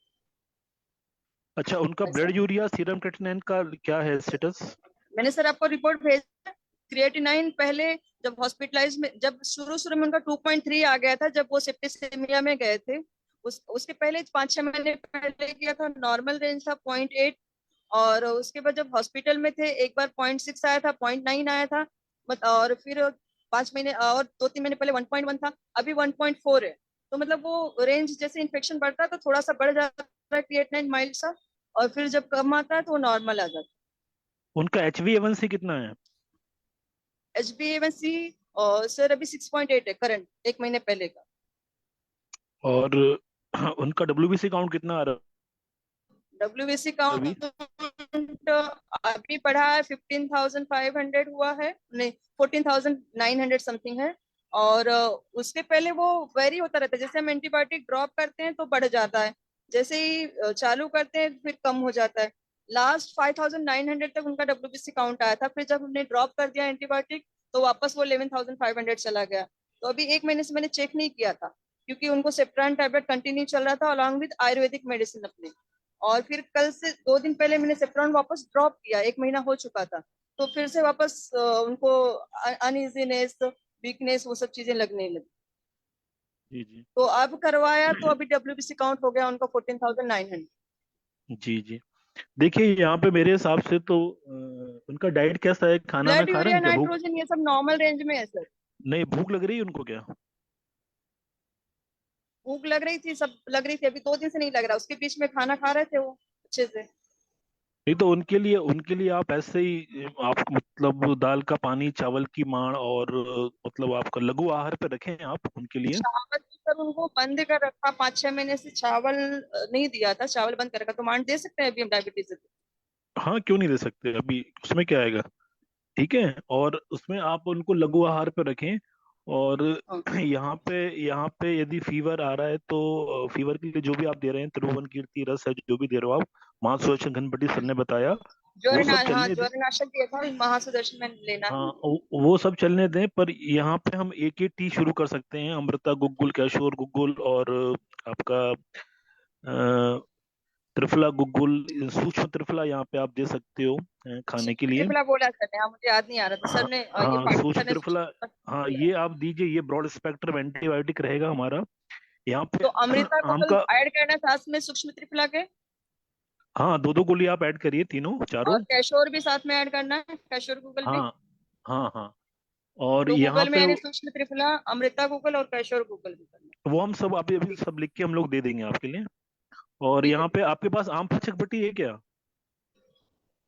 अच्छा, उनका ऐसा। ब्लड यूरिया सीरम क्रेटिनिन का क्या है स्टेटस? मैंने सर आपको रिपोर्ट भेजा। क्रिएटिनाइन पहले जब हॉस्पिटलाइज में, जब शुरू में उनका 2.3 आ गया था, जब वो सेप्टिसेमिया में गए थे, उसके पहले 5-6 महीने पहले किया था, नॉर्मल रेंज था 0.8। और उसके बाद जब हॉस्पिटल में थे एक बार 0.6 आया था, 0.9 आया था, और फिर 5 महीने और 2-3 महीने पहले 1.1 था, अभी 1.4 है। तो मतलब वो रेंज जैसे इन्फेक्शन बढ़ता है तो थोड़ा सा बढ़ जाता है क्रिएटिनाइन माइल्ड सा, और फिर जब कम आता है तो वो नॉर्मल आ जाता है। उनका HbA1c कितना है? HbA1c और सर अभी 6.8 है करंट, एक महीने पहले का। और उनका WBC काउंट कितना आ रहा WBC है अभी? काउंट अभी बढ़ा है, 15,500 हुआ है, नहीं 14,900 समथिंग है। और उसके पहले वो वेरी होता रहता है, जैसे हम एंटीबायोटिक ड्रॉप करते हैं तो बढ़ जाता है, जैसे ही चालू करते हैं फिर कम हो जाता है। लास्ट 5,900 तक उनका WBC काउंट आया था, फिर जब हमने ड्रॉप कर दिया एंटीबायोटिक तो वापस वो 11,500 चला गया। तो अभी एक महीने से मैंने चेक नहीं किया था, क्योंकि उनको सेप्ट्रान टैबलेट कंटिन्यू चल रहा था अलॉन्ग विद आयुर्वेदिक मेडिसिन अपने। और फिर कल से 2 दिन पहले मैंने सेप्ट्रॉन वापस ड्रॉप किया, एक महीना हो चुका था, तो फिर से वापस उनको अनइजीनेस, वीकनेस, वो सब चीजें लगने लगी। जी जी तो अब करवाया तो अभी WBC काउंट हो गया उनका 14,900। जी जी। देखिए यहाँ पे मेरे हिसाब से तो उनका डाइट कैसा है, खाना ना ब्लड खा रहे यूरिया हैं क्या? भूख नाइट्रोजन ये सब नॉर्मल रेंज में है सर। नहीं, भूख लग रही है उनको क्या? भूख लग रही थी, सब लग रही थी, अभी 2 दिन से नहीं लग रहा, उसके बीच में खाना खा रहे थे वो अच्छे से। नहीं तो उनके लिए आप ऐसे ही आप मतलब दाल का पानी, चावल की माड़ और मतलब आपका लघु आहार पे रखें आप उनके लिए। चावल तो सर उनको बंद कर रखा, 5-6 महीने से चावल नहीं दिया था, चावल बंद कर रखा, तो मान दे सकते हैं अभी हम डायबिटीज से? हाँ, क्यों नहीं दे सकते, अभी उसमें क्या आएगा। ठीक है, और उसमें आप उनको लघु आहार पे रखें। और हाँ। यहाँ पे यदि फीवर आ रहा है तो फीवर के लिए जो भी आप दे रहे हैं, त्रिभुवन कीर्ति रस है जो भी दे रहे हो आप, महासुदर्शन घनपट्टी सर ने बताया, वो सब हाँ चलने दें। ज्वरनाशक दिया था, महासुदर्शन में लेना हाँ, है। वो सब चलने दें, पर यहाँ पे हम एक ही टी शुरू कर सकते हैं, अमृता गुग्गुल, कैशोर गुग्गुल और आपका त्रिफला गुग्गुल, सूक्ष्म त्रिफला यहाँ पे आप दे सकते हो खाने के लिए। त्रिफला बोला सर ने, हाँ मुझे याद नहीं आ रहा था हाँ सर ने, ये हाँ, पाटिल सूक्ष्म सर ने त्रिफला। हाँ, दिया है। ये आप दीजिए, ये ब्रॉड स्पेक्ट्रम एंटीबायोटिक रहेगा हमारा यहाँ पे। तो अमृता आम गूगल का, ऐड करना था इसमें सूक्ष्म त्रिफला के, हाँ, दो दो गोली आप ऐड करिए, तीनों चारों। और कैशोर भी साथ में ऐड करना है, कैशोर गूगल भी। हाँ हाँ हाँ। और तो यहाँ गूगल में पे यानी सूक्ष्म त्रिफला, अमृता गूगल और कैशोर गूगल भी करना है। वो हम सब अभी अभी ठीक सब लिख के हम लोग दे देंगे आपके लिए। और ठीक है यहाँ ठीक पे है। आपके पास आम पाचक पट्टी है क्या?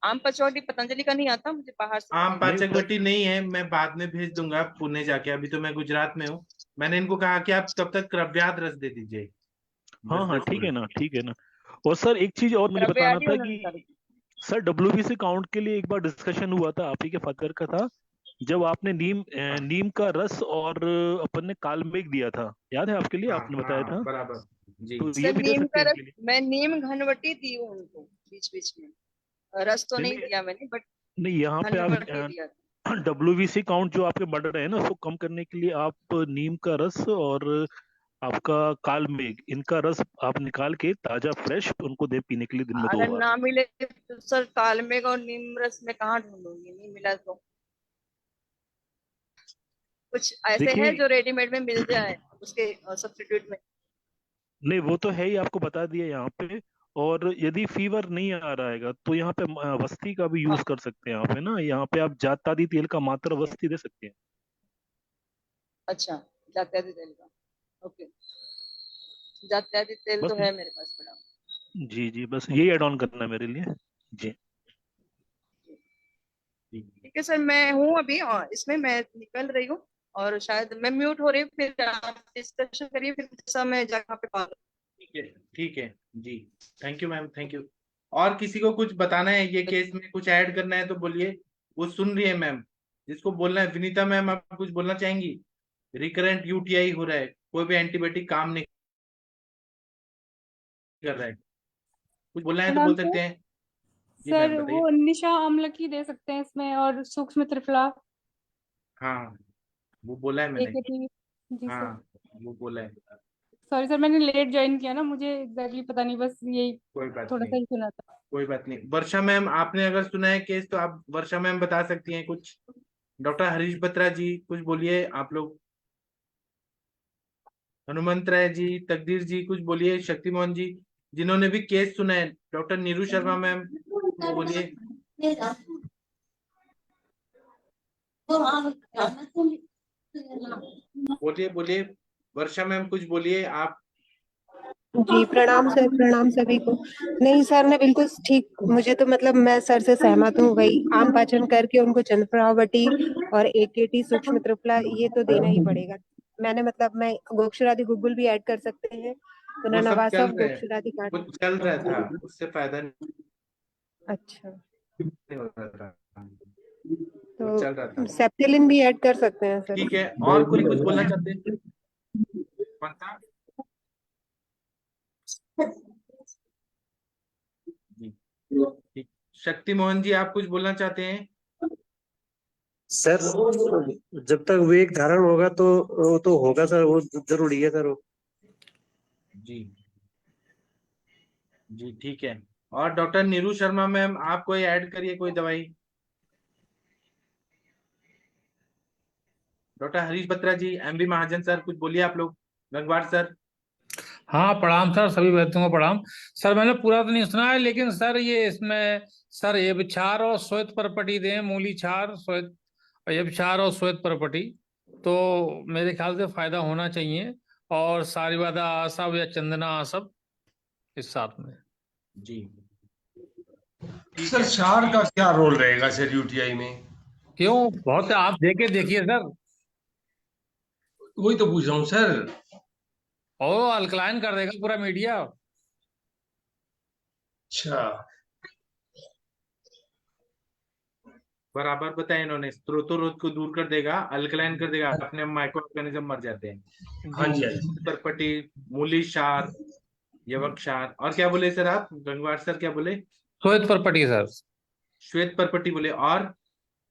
आम पचौड़ी पतंजलि का नहीं आता, मुझे बाहर से आम चाहिए। नहीं पाचक बटी नहीं है, मैं बाद में भेज दूंगा पुणे जाके, अभी तो मैं गुजरात में हूँ। मैंने इनको कहा कि आप तब तक क्रव्याद रस दे दीजिए, हाँ बस हाँ, 10 ठीक है मिनट ना, ठीक है ना। और सर एक चीज और मुझे बताना द्रव्यादि था उन्होंने कर कि दी। सर WBC काउंट के लिए एक बार डिस्कशन हुआ था, आप ही के फादर का था, जब आपने हाँ नीम का रस और अपन ने कालमेघ दिया था, याद है आपके लिए, हाँ आपने बताया हाँ था। बराबर जी। तो ये सर भी दे नीम सकते का हैं रस, इनके लिए। मैं नीम घनवटी दी हूँ उनको बीच बीच में, रस तो नहीं नहीं नहीं दिया मैंने, बट नहीं, यहाँ पे घनवटी आप दिया था। WBC काउंट जो आपके बढ़ रहे हैं ना, उसको कम करने के लिए आप नीम का रस और आपका कालमेघ, इनका रस आप निकाल के ताजा फ्रेश उनको दे पीने के लिए दिन में दो अगर बार। ना मिले तो सर कालमेघ और नीम रस में कहाँ ढूंढूंगी, नहीं मिला तो कुछ ऐसे है देखिए, जो रेडीमेड में मिल जाए उसके सब्स्टिट्यूट में। नहीं वो तो है ही, आपको बता दिया यहाँ पे। और यदि फीवर नहीं आ रहा है तो यहाँ पे वस्ती का भी यूज हाँ कर सकते हैं आप, है ना, यहाँ पे आप जातादी तेल का मात्र वस्ती दे सकते हैं। अच्छा, जात्यादी तेल का, ओके, जात्यादी तेल बस, तो है मेरे पास पड़ा। जी जी, बस यही ऐड ऑन करना है मेरे लिए। जी जी। ठीक है सर, मैं हूँ अभी इसमें मैं निकल रही हूँ, और शायद मैं म्यूट हो रही हूँ, फिर आप डिस्कशन करिए, फिर जैसा मैं जगह पे कॉल। ठीक है ठीक है ji. Thank you ma'am, thank you. और किसी को कुछ बताना है ये केस में, कुछ ऐड करना है तो बोलिए, वो सुन रही है मैम, जिसको बोलना है। विनीता मैम, आप कुछ बोलना चाहेंगी? रिकरेंट UTI हो रहा है, कोई भी एंटीबायोटिक काम नहीं कर रहा है, कुछ बोलना है तो प्रणाम बोल सर। सकते हैं। जी सर मैम वो बताइए। निशा अम्लकी दे सकते हैं इसमें, और सूक्ष्म त्रिफला हाँ, वो बोला है मैंने। AKT। जी सर। हाँ, वो बोला है। सॉरी सर, मैंने लेट ज्वाइन किया ना, मुझे एग्जैक्टली पता नहीं, बस यही कोई बात थोड़ा सा नहीं, ही सुना था। कोई बात नहीं। वर्षा मैम, आपने अगर सुना है केस तो आप वर्षा मैम बता सकती हैं कुछ, डॉक्टर हरीश बत्रा जी कुछ बोलिए आप लोग। हनुमंत राय जी, तकदीर जी कुछ बोलिए। शक्तिमोहन जी जिन्होंने भी केस सुना है, डॉक्टर नीरू शर्मा मैम कुछ बोलिए। बोलिए बोलिए। वर्षा मैम कुछ बोलिए आप। जी प्रणाम सर, प्रणाम सभी को। नहीं सर ने बिल्कुल ठीक, मुझे तो मतलब मैं सर से सहमत हूँ। वही आम पाचन करके उनको चंद्रप्रावटी और एकेटी सूक्ष्म त्रिफला ये तो देना ही पड़ेगा। मैंने मतलब मैं गोक्षरादि गुगुल भी ऐड कर सकते हैं, वो सब पुनर्नवासा चल रहे हैं, गोक्षरादि वो काट। चल रहा था, उससे फायदा अच्छा, नहीं हो रहा था, वो चल रहा तो था। सेप्टेलिन भी ऐड कर सकते हैं सर। ठीक है, और कोई कुछ बोलना चाहते हैं? कौन सा? जी ठीक। शक्ति मोहन जी आप कुछ बोलना चाहते हैं? सर जब तक विवेक धारण होगा तो वो तो होगा सर, वो जरूरी है सर वो। जी जी ठीक है। और डॉक्टर नीरू शर्मा मैम आप कोई ऐड करिए कोई दवाई। डॉक्टर हरीश बत्रा जी, एमबी महाजन सर कुछ बोलिए आप लोग। गंगवार सर। हाँ प्रणाम सर, सभी वैद्यों को प्रणाम। सर मैंने पूरा तो नहीं सुना है, लेकिन सर ये इसमें सर ये क्षार और श्वेत परपटी दें, मूली क्षार श्वेत, ये क्षार और श्वेत परपटी, तो मेरे ख्याल से फायदा होना चाहिए। और सारीवादा आसव या चंदना आसव इस साथ में। जी ठीक सर है। क्षार का क्या रोल रहेगा सर यूटीआई में? क्यों, बहुत आप देखे देखिए सर, वही तो पूछ रहा हूँ सर। और अल्कलाइन कर देगा पूरा मीडिया। अच्छा, बराबर बताया इन्होंने, स्त्रोतोरोध को दूर कर देगा, अल्कलाइन कर देगा, अपने माइक्रो ऑर्गेनिज्म मर जाते हैं। हाँ जी हाँ जी। परपटी, मूली क्षार, यवक क्षार, और क्या बोले सर आप? गंगवार सर क्या बोले? श्वेत परपटी सर, श्वेत परपटी बोले, और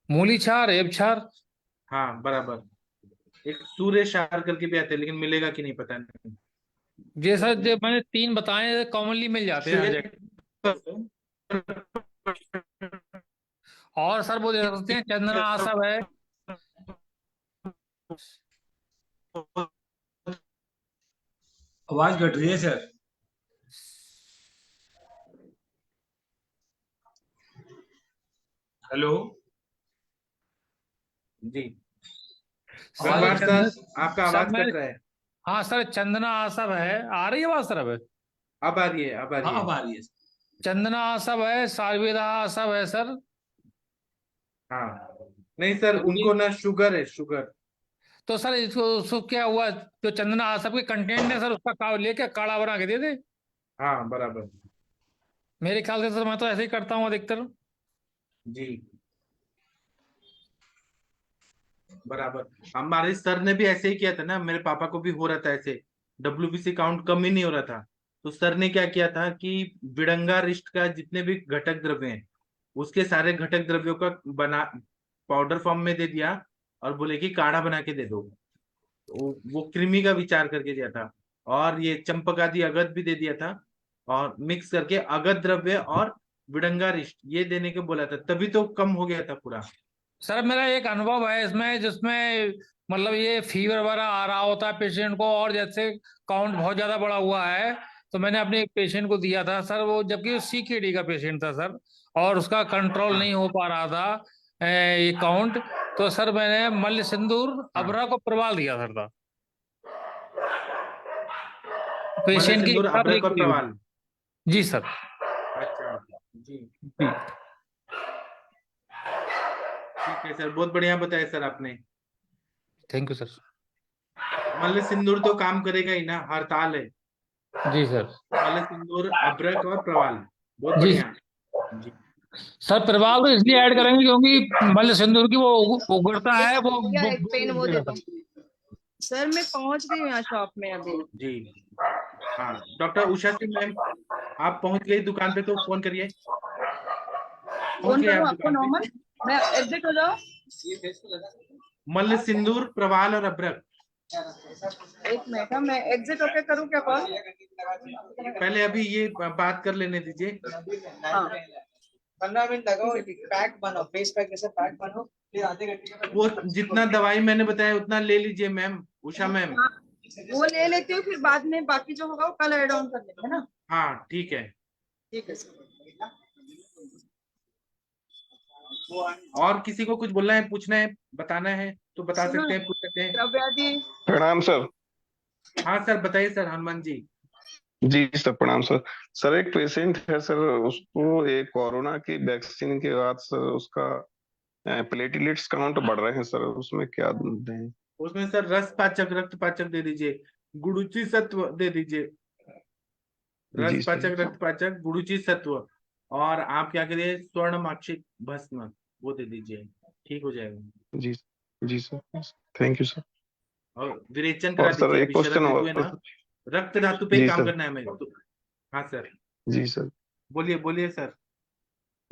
मूली क्षार, एब क्षार। हाँ बराबर। एक सूर्य क्षार करके भी आते हैं, लेकिन मिलेगा कि नहीं पता नहीं। जैसा जो मैंने तीन बताए कॉमनली मिल जाते हैं हर श्वेत जगह। और सर वो दे सकते हैं, चंदना आसव है। आवाज घट रही है सर। हेलो जी सर गंगवार चंदन, सर आपका सर आवाज मैं, कट रहा है। हाँ सर चंदना आसव है, आ रही है आवाज सर अब? अब आ रही है, अब आ रही हाँ है। अब आ रही है। चंदना आसव है, सारवेदा आसव है सर। हाँ नहीं सर, तो ये, उनको ना शुगर है, शुगर। तो सर इसको उसको क्या हुआ, जो चंदना आसव के कंटेंट है सर उसका लेके काढ़ा बना के दे दे। हाँ बराबर। मेरे ख्याल से सर मैं तो ऐसे ही करता हूँ अधिकतर। जी बराबर। हमारे सर ने भी ऐसे ही किया था ना, मेरे पापा को भी हो रहा था ऐसे, डब्ल्यूबीसी काउंट कम ही नहीं हो रहा था। तो सर ने क्या किया था कि विडंगा रिष्ट का जितने भी घटक द्रव्य हैं, उसके सारे घटक द्रव्यों का बना पाउडर फॉर्म में दे दिया, और बोले कि काढ़ा बना के दे दो। वो कृमि का विचार करके दिया था, और ये चंपक आदि अगध भी दे दिया था, और मिक्स करके अगध द्रव्य और विडंगा रिष्ट ये देने को बोला था, तभी तो कम हो गया था पूरा। सर मेरा एक अनुभव है इसमें, जिसमें मतलब ये फीवर वगैरह आ रहा होता है पेशेंट को, और जैसे काउंट बहुत ज्यादा बढ़ा हुआ है, तो मैंने अपने एक पेशेंट को दिया था सर, वो जबकि वो सीकेडी का पेशेंट था सर, और उसका कंट्रोल हाँ नहीं हो पा रहा था ये काउंट। तो सर मैंने मल्ल सिंदूर हाँ। अबरा को प्रवाल दिया सर था, मल्ल पेशेंट की सिंदूर इच्छा पूरी अभ्रक और करी हुई। प्रवाल। जी सर। अच्छा जी जी ठीक है सर, बहुत बढ़िया बताया सर आपने। Thank you sir. मल्ल सिंदूर तो काम करेगा ही ना, हड़ताल है। जी सर। मल्ल सिंदूर अभ्रक और प्रवाल, बहुत जी बढ़िया। जी सर, प्रभाव तो इसलिए ऐड करेंगे क्योंकि मल्ल सिंदूर की वो उगड़ता है एक वो, भैया एक पेन वो दे वो दो सर। मैं पहुंच गई हूँ यहाँ शॉप में अभी। जी हाँ। डॉक्टर उषा सिंह मैम आप पहुंच गई दुकान पे, तो फोन करिए। पहुंच फोन गए आप करूँ आपको दुकान पे? नॉर्मल? मैं एग्जिट हो जाओ। मल्ल सिंदूर प्रवाल और अभ्रक। एक मिनट, हाँ मैं एग्जिट होके करूँ क्या कॉल? पहले अभी ये बात कर लेने दीजिए। हाँ 15 मिनट लगाओ, पैक बनाओ, फेस पैक जैसा पैक बनाओ, फिर आधे घंटे के बाद वो जितना दवाई मैंने बताया उतना ले लीजिए मैम, उषा मैम। हाँ, वो ले लेती हूँ, फिर बाद में बाकी जो होगा वो कल ऐड ऑन कर लेंगे ना। हाँ ठीक है। ठीक है सर। और किसी को कुछ बोलना है, पूछना है, बताना है तो बता सुनो, सकते हैं, पूछ सकते हैं। द्रव्या दी। प्रणाम सर। हाँ सर बताइए सर, हनुमान जी। जी सर प्रणाम सर। सर एक पेशेंट है सर, उसको एक कोरोना की वैक्सीन के बाद सर उसका प्लेटलेट्स काउंट बढ़ रहे हैं सर, उसमें क्या दें? उसमें सर रस पाचक, रक्त पाचक दे दीजिए, गुरुचि सत्व दे दीजिए, जी रस सर। पाचक, रक्त पाचक, गुरुचि सत्व। और आप क्या करिए, स्वर्णमाक्षिक भस्म वो दे दीजिए, ठीक हो जाएगा। जी जी सर, थैंक यू सर। और विरेचन करा और सर दीजिए, एक अभी शरद क्वेश्चन ऋतु है ना, और। रक्त धातु पे ही जी काम सर। करना है हमें तो। हाँ सर जी सर। बोलिए, बोलिए सर।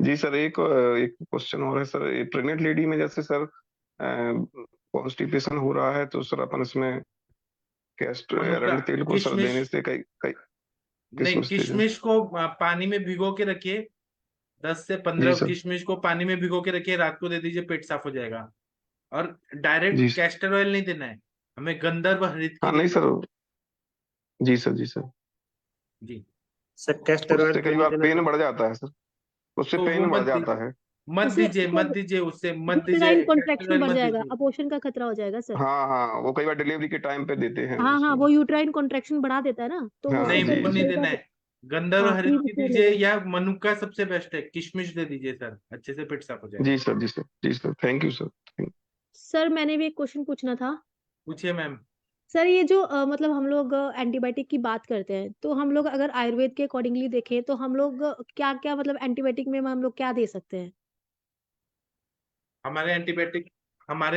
जी सर, एक एक क्वेश्चन और है सर। प्रेग्नेंट लेडी में जैसे सर कॉन्स्टिपेशन हो रहा है, तो सर अपन इसमें कैस्टर मनुका, एरंड तेल को सर किशमिश, देने से कई कई नहीं किशमिश दे दें? किशमिश को पानी में भिगो के रखिए, 10 से जी 15 सर। किशमिश को पानी में भिगो के रखिए, रात को दे दीजिए, पेट साफ हो जाएगा। और डायरेक्ट जी कैस्टर ऑयल नहीं देना है, हमें गंधर्व हरित हाँ की नहीं देनी है। सर। जी सर, जी सर। जी सर कैस्टर ऑयल उससे तो कई नहीं बार देना पेन सर। बढ़ जाता है सर, उससे तो वो पेन बढ़ मत जाता दीजिए, है। मत उससे दीजिए, मत दीजिए, उससे मत दीजिए, यूट्राइन कैस्टर कॉन्ट्रैक्शन ऑयल बढ़ मत जाएगा, दीजिए। अबॉर्शन का खतरा हो जाएगा सर। हाँ हाँ, वो कई बार डिलीवरी के टाइम पे देते हैं हाँ हाँ, उसमें। वो यूट्राइन कॉन्ट्रैक्शन बढ़ा देता है ना, तो हाँ उससे नहीं फिर वो नहीं बच्चे का। देना है, गंधर्व हाँ हरित की प्रीमेच्योर दीजिए, लेगा। या मनुका सबसे बेस्ट है, किशमिश दे दीजिए सर, अच्छे से पेट साफ हो जाएगा। जी सर, जी सर, जी sir, thank you sir. Sir मैंने भी एक क्वेश्चन पूछना था। पूछिए मैम। सर ये जो मतलब हम लोग एंटीबायोटिक की बात करते हैं, तो हम लोग अगर आयुर्वेद के अकॉर्डिंगली देखें तो हम लोग क्या क्या मतलब एंटीबायोटिक में हम लोग क्या दे सकते हैं? हमारे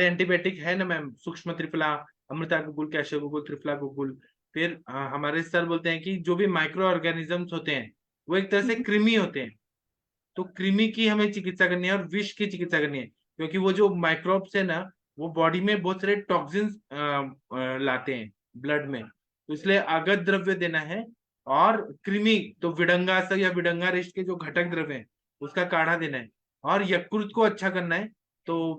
एंटीबायोटिक है ना मैम, सूक्ष्म त्रिफला, अमृता गुगुल, कैशो गुगुल, त्रिफला गुगुल। फिर हमारे सर बोलते हैं कि जो भी माइक्रो ऑर्गेनिजम्स होते हैं वो एक तरह से कृमि होते हैं, तो कृमि की हमें चिकित्सा करनी है और विष की चिकित्सा करनी है, क्योंकि वो जो माइक्रोब्स है ना वो बॉडी में बहुत सारे टॉक्सिन्स लाते हैं ब्लड में, तो इसलिए अगध द्रव्य देना है। और कृमि तो विडंगासक या विडंगारिष्ट के जो घटक द्रव्य हैं उसका काढ़ा देना है। और यकृत को अच्छा करना है, तो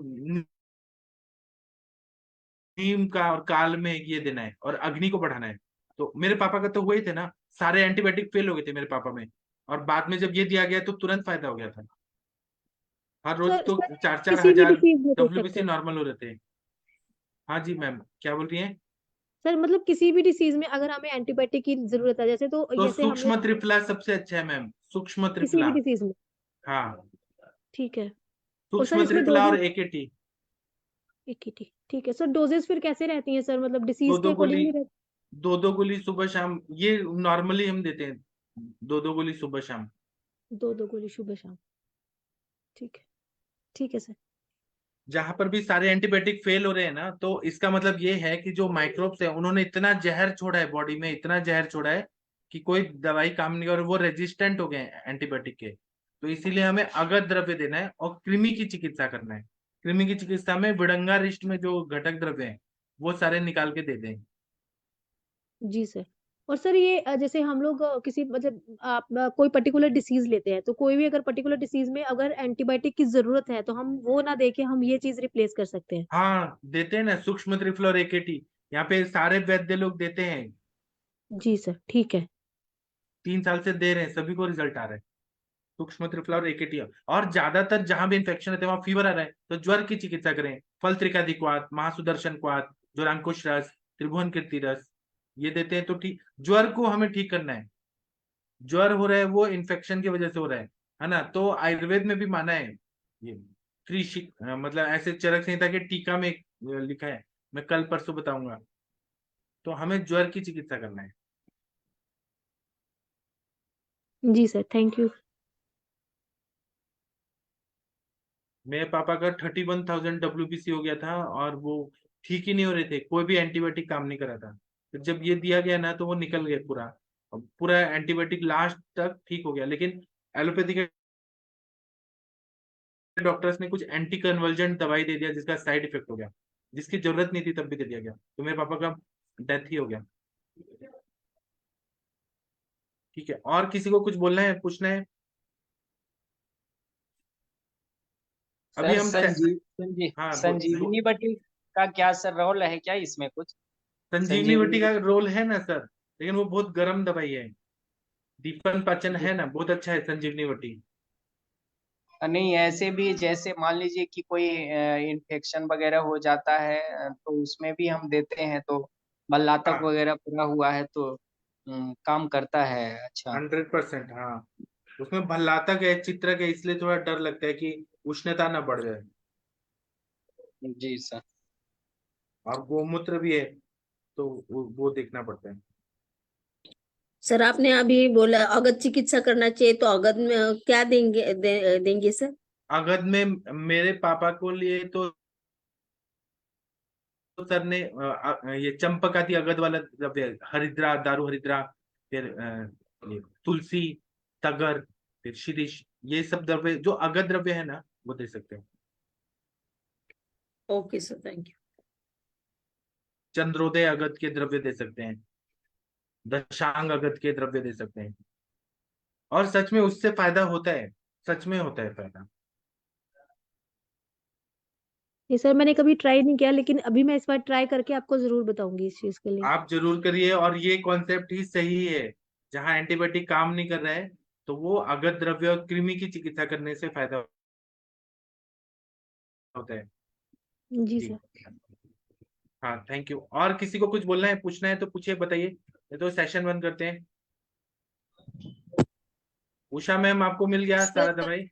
नीम का और काल में ये देना है, और अग्नि को बढ़ाना है। तो मेरे पापा का तो हुए थे ना, सारे एंटीबायोटिक फेल हो गए थे मेरे पापा में, और बाद में जब ये दिया गया तो तुरंत फायदा हो गया था। हर रोज सर तो सर 4-4 हजार डिसीज में दे सकते WBC हैं? नॉर्मल हो रहे थे। हाँ जी मैम, क्या बोल रही हैं? सर मतलब किसी भी डिसीज में अगर हमें एंटीबायोटिक की जरूरत है, जैसे तो तो जैसे हमने सूक्ष्म त्रिफला सबसे अच्छा है मैम, सूक्ष्म किसी त्रिफला। भी डिसीज में। हाँ, ठीक है। और सर सूक्ष्म इसमें त्रिफला और डोजेस AKT। एक ही ठीक है सर, डोजेस फिर कैसे रहती हैं सर, मतलब दो डिसीज के दो गोली, अकॉर्डिंगली रहती? 2-2 गोली सुबह शाम, ये नॉर्मली हम देते हैं, 2-2 गोली सुबह शाम। 2-2 गोली सुबह शाम। ठीक है सर। जहां पर भी सारे एंटीबायोटिक फेल हो रहे हैं ना, तो इसका मतलब ये है कि जो माइक्रोब्स है उन्होंने इतना जहर छोड़ा है बॉडी में, इतना जहर छोड़ा है कि कोई दवाई काम नहीं, और वो रेजिस्टेंट हो गए हैं एंटीबायोटिक के। तो इसीलिए हमें अगध द्रव्य देना है और कृमि की चिकित्सा करना है। कृमि की चिकित्सा में विडंगारिष्ट में जो घटक द्रव्य हैं वो सारे निकाल के दे दें। जी सर। और सर ये जैसे हम लोग किसी मतलब आप कोई पर्टिकुलर डिसीज लेते हैं, तो कोई भी अगर पर्टिकुलर डिसीज में अगर एंटीबायोटिक की जरूरत है तो हम वो ना देके हम ये चीज रिप्लेस कर सकते हैं? हाँ देते हैं ना, सूक्ष्म त्रिफला और AKT, यहाँ पे सारे वैद्य लोग देते हैं। जी सर ठीक है। 3 साल से दे रहे हैं, सभी को रिजल्ट आ रहा है, सूक्ष्म त्रिफला और AKT। और ज्यादातर जहां भी इन्फेक्शन होते हैं वहां फीवर आ रहा है तो ज्वर की चिकित्सा करें, फल त्रिकादिक्वात, महासुदर्शन क्वात, ज्वरांकुश रस, त्रिभुवन कीर्ति रस, ये देते हैं तो ठीक। ज्वर को हमें ठीक करना है, ज्वर हो रहा है वो इन्फेक्शन की वजह से हो रहा है ना, तो आयुर्वेद में भी माना है ये त्रिशिक, मतलब ऐसे चरक संहिता के टीका में लिखा है, मैं कल परसों बताऊंगा। तो हमें ज्वर की चिकित्सा करना है। जी सर, थैंक यू। मेरे पापा का 31,000 WBC हो गया था, और वो ठीक ही नहीं हो रहे थे, कोई भी एंटीबायोटिक काम नहीं कर रहा था। तो जब ये दिया गया ना तो वो निकल गया पूरा, पूरा एंटीबायोटिक लास्ट तक ठीक हो गया। लेकिन एलोपैथी के डॉक्टर्स ने कुछ एंटी कन्वर्जेंट दवाई दे दिया जिसका साइड इफेक्ट हो गया, जिसकी जरूरत नहीं थी तब भी दे दिया गया, तो मेरे पापा का डेथ ही हो गया। ठीक है, और किसी को कुछ बोलना है, पूछना है? अभी हम हाँ संजीवनी बटी का क्या सर रोल है क्या इसमें कुछ? संजीवनी बटी का रोल है ना सर, लेकिन वो बहुत गर्म दवाई है। दीपन पाचन है ना, बहुत अच्छा है संजीवनी बटी। नहीं, ऐसे भी जैसे मान लीजिए कि कोई इन्फेक्शन वगैरह हो जाता है तो उसमें भी हम देते हैं, तो बल्लातक वगैरह पूरा हुआ है तो काम करता है। अच्छा, 100%। हाँ, उसमें भल्लातक है, चित्रक है, इसलिए थोड़ा डर लगता है कि उष्णता ना बढ़ जाए। जी सर। और गोमूत्र भी है, तो वो देखना पड़ता है। सर आपने अभी बोला अगध चिकित्सा करना चाहिए, तो अगध में क्या देंगे सर? अगध में मेरे पापा को लिए तो सर ने ये चंपकाती अगध वाला द्रव्य, हरिद्रा, दारू हरिद्रा, फिर ये तुलसी, तगर, फिर शिरीष, ये सब द्रव्य जो अगध द्रव्य है ना, वो दे सकते हैं। Okay sir, thank you. चंद्रोदय अगध के द्रव्य दे सकते हैं, दशांग अगध के द्रव्य दे सकते हैं। और सच में उससे फायदा होता है, सच में होता है फायदा। ये सर मैंने कभी ट्राई नहीं किया, लेकिन अभी मैं इस बार ट्राई करके आपको जरूर बताऊंगी इस चीज के लिए। आप जरूर करिए, और ये कॉन्सेप्ट ही सही है। जहां एंटीबायोटिक काम नहीं कर रहा है, तो वो अगध द्रव्य और कृमि की चिकित्सा करने से फायदा होता है। जी जी सर। हाँ, थैंक यू। और किसी को कुछ बोलना है, पूछना है तो पूछिए, बताइए, नहीं तो सेशन बंद करते हैं। उषा मैम, आपको मिल गया सारा दवाई?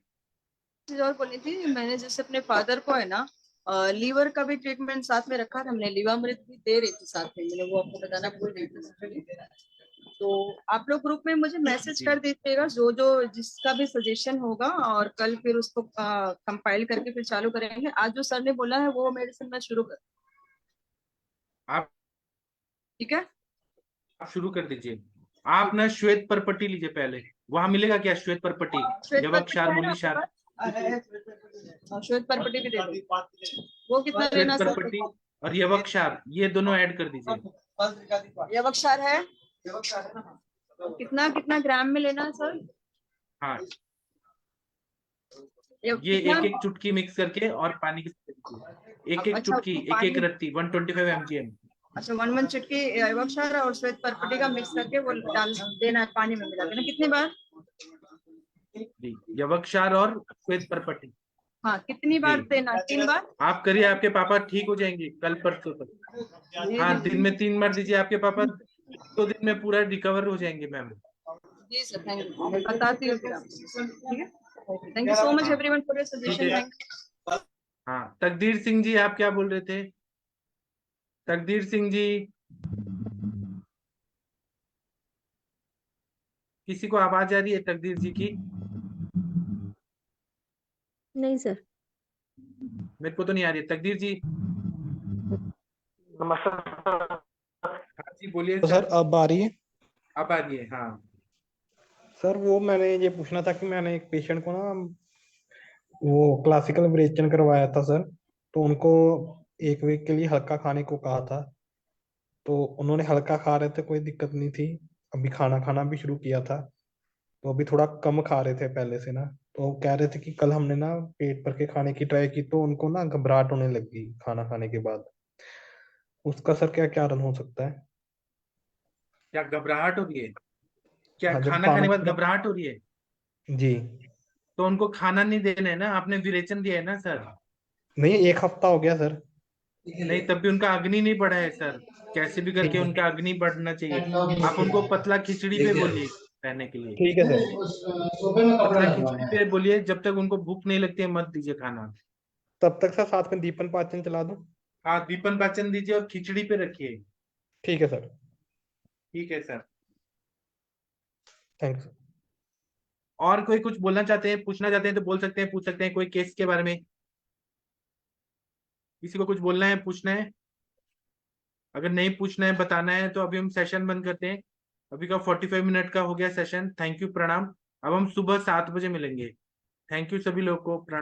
चीज और बोलनी थी, मैंने जैसे अपने फादर को है ना लीवर का भी ट्रीटमेंट साथ में रखा था, हमने लीवामृत भी दे रही थी साथ में, मैंने वो आपको बताना भूल गई थी। तो आप लोग ग्रुप में मुझे मैसेज कर दीजिएगा जो जो जिसका भी सजेशन होगा, और कल फिर उसको कंपाइल करके फिर चालू करेंगे। आज जो सर ने बोला है वो मेडिसिन मैं शुरू कर, आप ठीक है? आप शुरू कर दीजिए। आप ना श्वेत परपट्टी लीजिए पहले, वहां मिलेगा क्या श्वेत परपट्टी? श्वेत यवक्षार, मूलीक्षार, श्वेत परपट्टी भी दे दो। वो कितना लेना श्वेत सर? परपट्टी और यवक्षार, ये दोनों ऐड कर दीजिए। यवक्षार है, कितना कितना ग्राम में लेना है सर? हाँ, ये एक एक चुटकी मिक्स करके और पानी की एक एक चुटकी, एक एक रत्ती, 125 mgm। अच्छा, 1 चुटकी यवक्षार और श्वेत परपट्टी का मिक्स करके वो डाल देना है पानी में मिला के ना। कितनी बार? जी, यवक्षार और श्वेत परपट्टी। हाँ, कितनी बार देना? 3 बार? आप करिए, आपके पापा ठीक हो जाएंगे कल परसों तक। हाँ, दिन में 3 बार दीजिए, आपके पापा 2 दिन में पूरा रिकवर हो जाएंगे मैम। जी सर, थैंक यू। मैं बताती हूँ फिर आपको, ठीक है? Thank you so much everyone for your suggestion. हाँ, तकदीर सिंह जी, आप क्या बोल रहे थे? तकदीर सिंह जी, किसी को आवाज आ रही है तकदीर जी की? नहीं सर, मेरे को तो नहीं आ रही है। तकदीर जी, नमस्कार हाँ जी बोलिए तो सर। अब आ रही है? अब आ रही है, हाँ। सर वो मैंने ये पूछना था कि मैंने एक पेशेंट को ना वो क्लासिकल विरेचन करवाया था सर, तो उनको 1 वीक के लिए हल्का खाने को कहा था, तो उन्होंने हल्का खा रहे थे, कोई दिक्कत नहीं थी। अभी खाना खाना भी शुरू किया था, तो अभी थोड़ा कम खा रहे थे पहले से ना। तो वो कह रहे थे कि कल हमने ना पेट भर के खाने की ट्राई की तो उनको ना घबराहट होने लगी खाना खाने के बाद। उसका सर क्या कारण हो सकता है? क्या घबराहट हो रही है? क्या हाँ, जब खाना खाने के बाद घबराहट हो रही है? जी। तो उनको खाना नहीं देना है ना, आपने विरेचन दिया है ना सर। नहीं, 1 हफ्ता हो गया सर। नहीं, तब भी उनका अग्नि नहीं बढ़ा है सर। कैसे भी करके उनका अग्नि बढ़ना चाहिए। आप उनको पतला खिचड़ी पे बोलिए रहने के लिए। ठीक है सर। पतला खिचड़ी पे बोलिए, जब तक उनको भूख नहीं लगती है मत दीजिए खाना। तब तक सर साथ में दीपन पाचन चला दूं? हाँ, दीपन पाचन दीजिए और खिचड़ी पे रखिए। ठीक है सर। ठीक है सर। थैंक्स। और कोई कुछ बोलना चाहते हैं, पूछना चाहते हैं तो बोल सकते हैं, पूछ सकते हैं कोई केस के बारे में। किसी को कुछ बोलना है, पूछना है? अगर नहीं पूछना है, बताना है, तो अभी हम सेशन बंद करते हैं। अभी का 45 मिनट का हो गया सेशन। थैंक यू, प्रणाम। अब हम सुबह 7 बजे मिलेंगे। थैंक यू सभी लोग को, प्रणाम।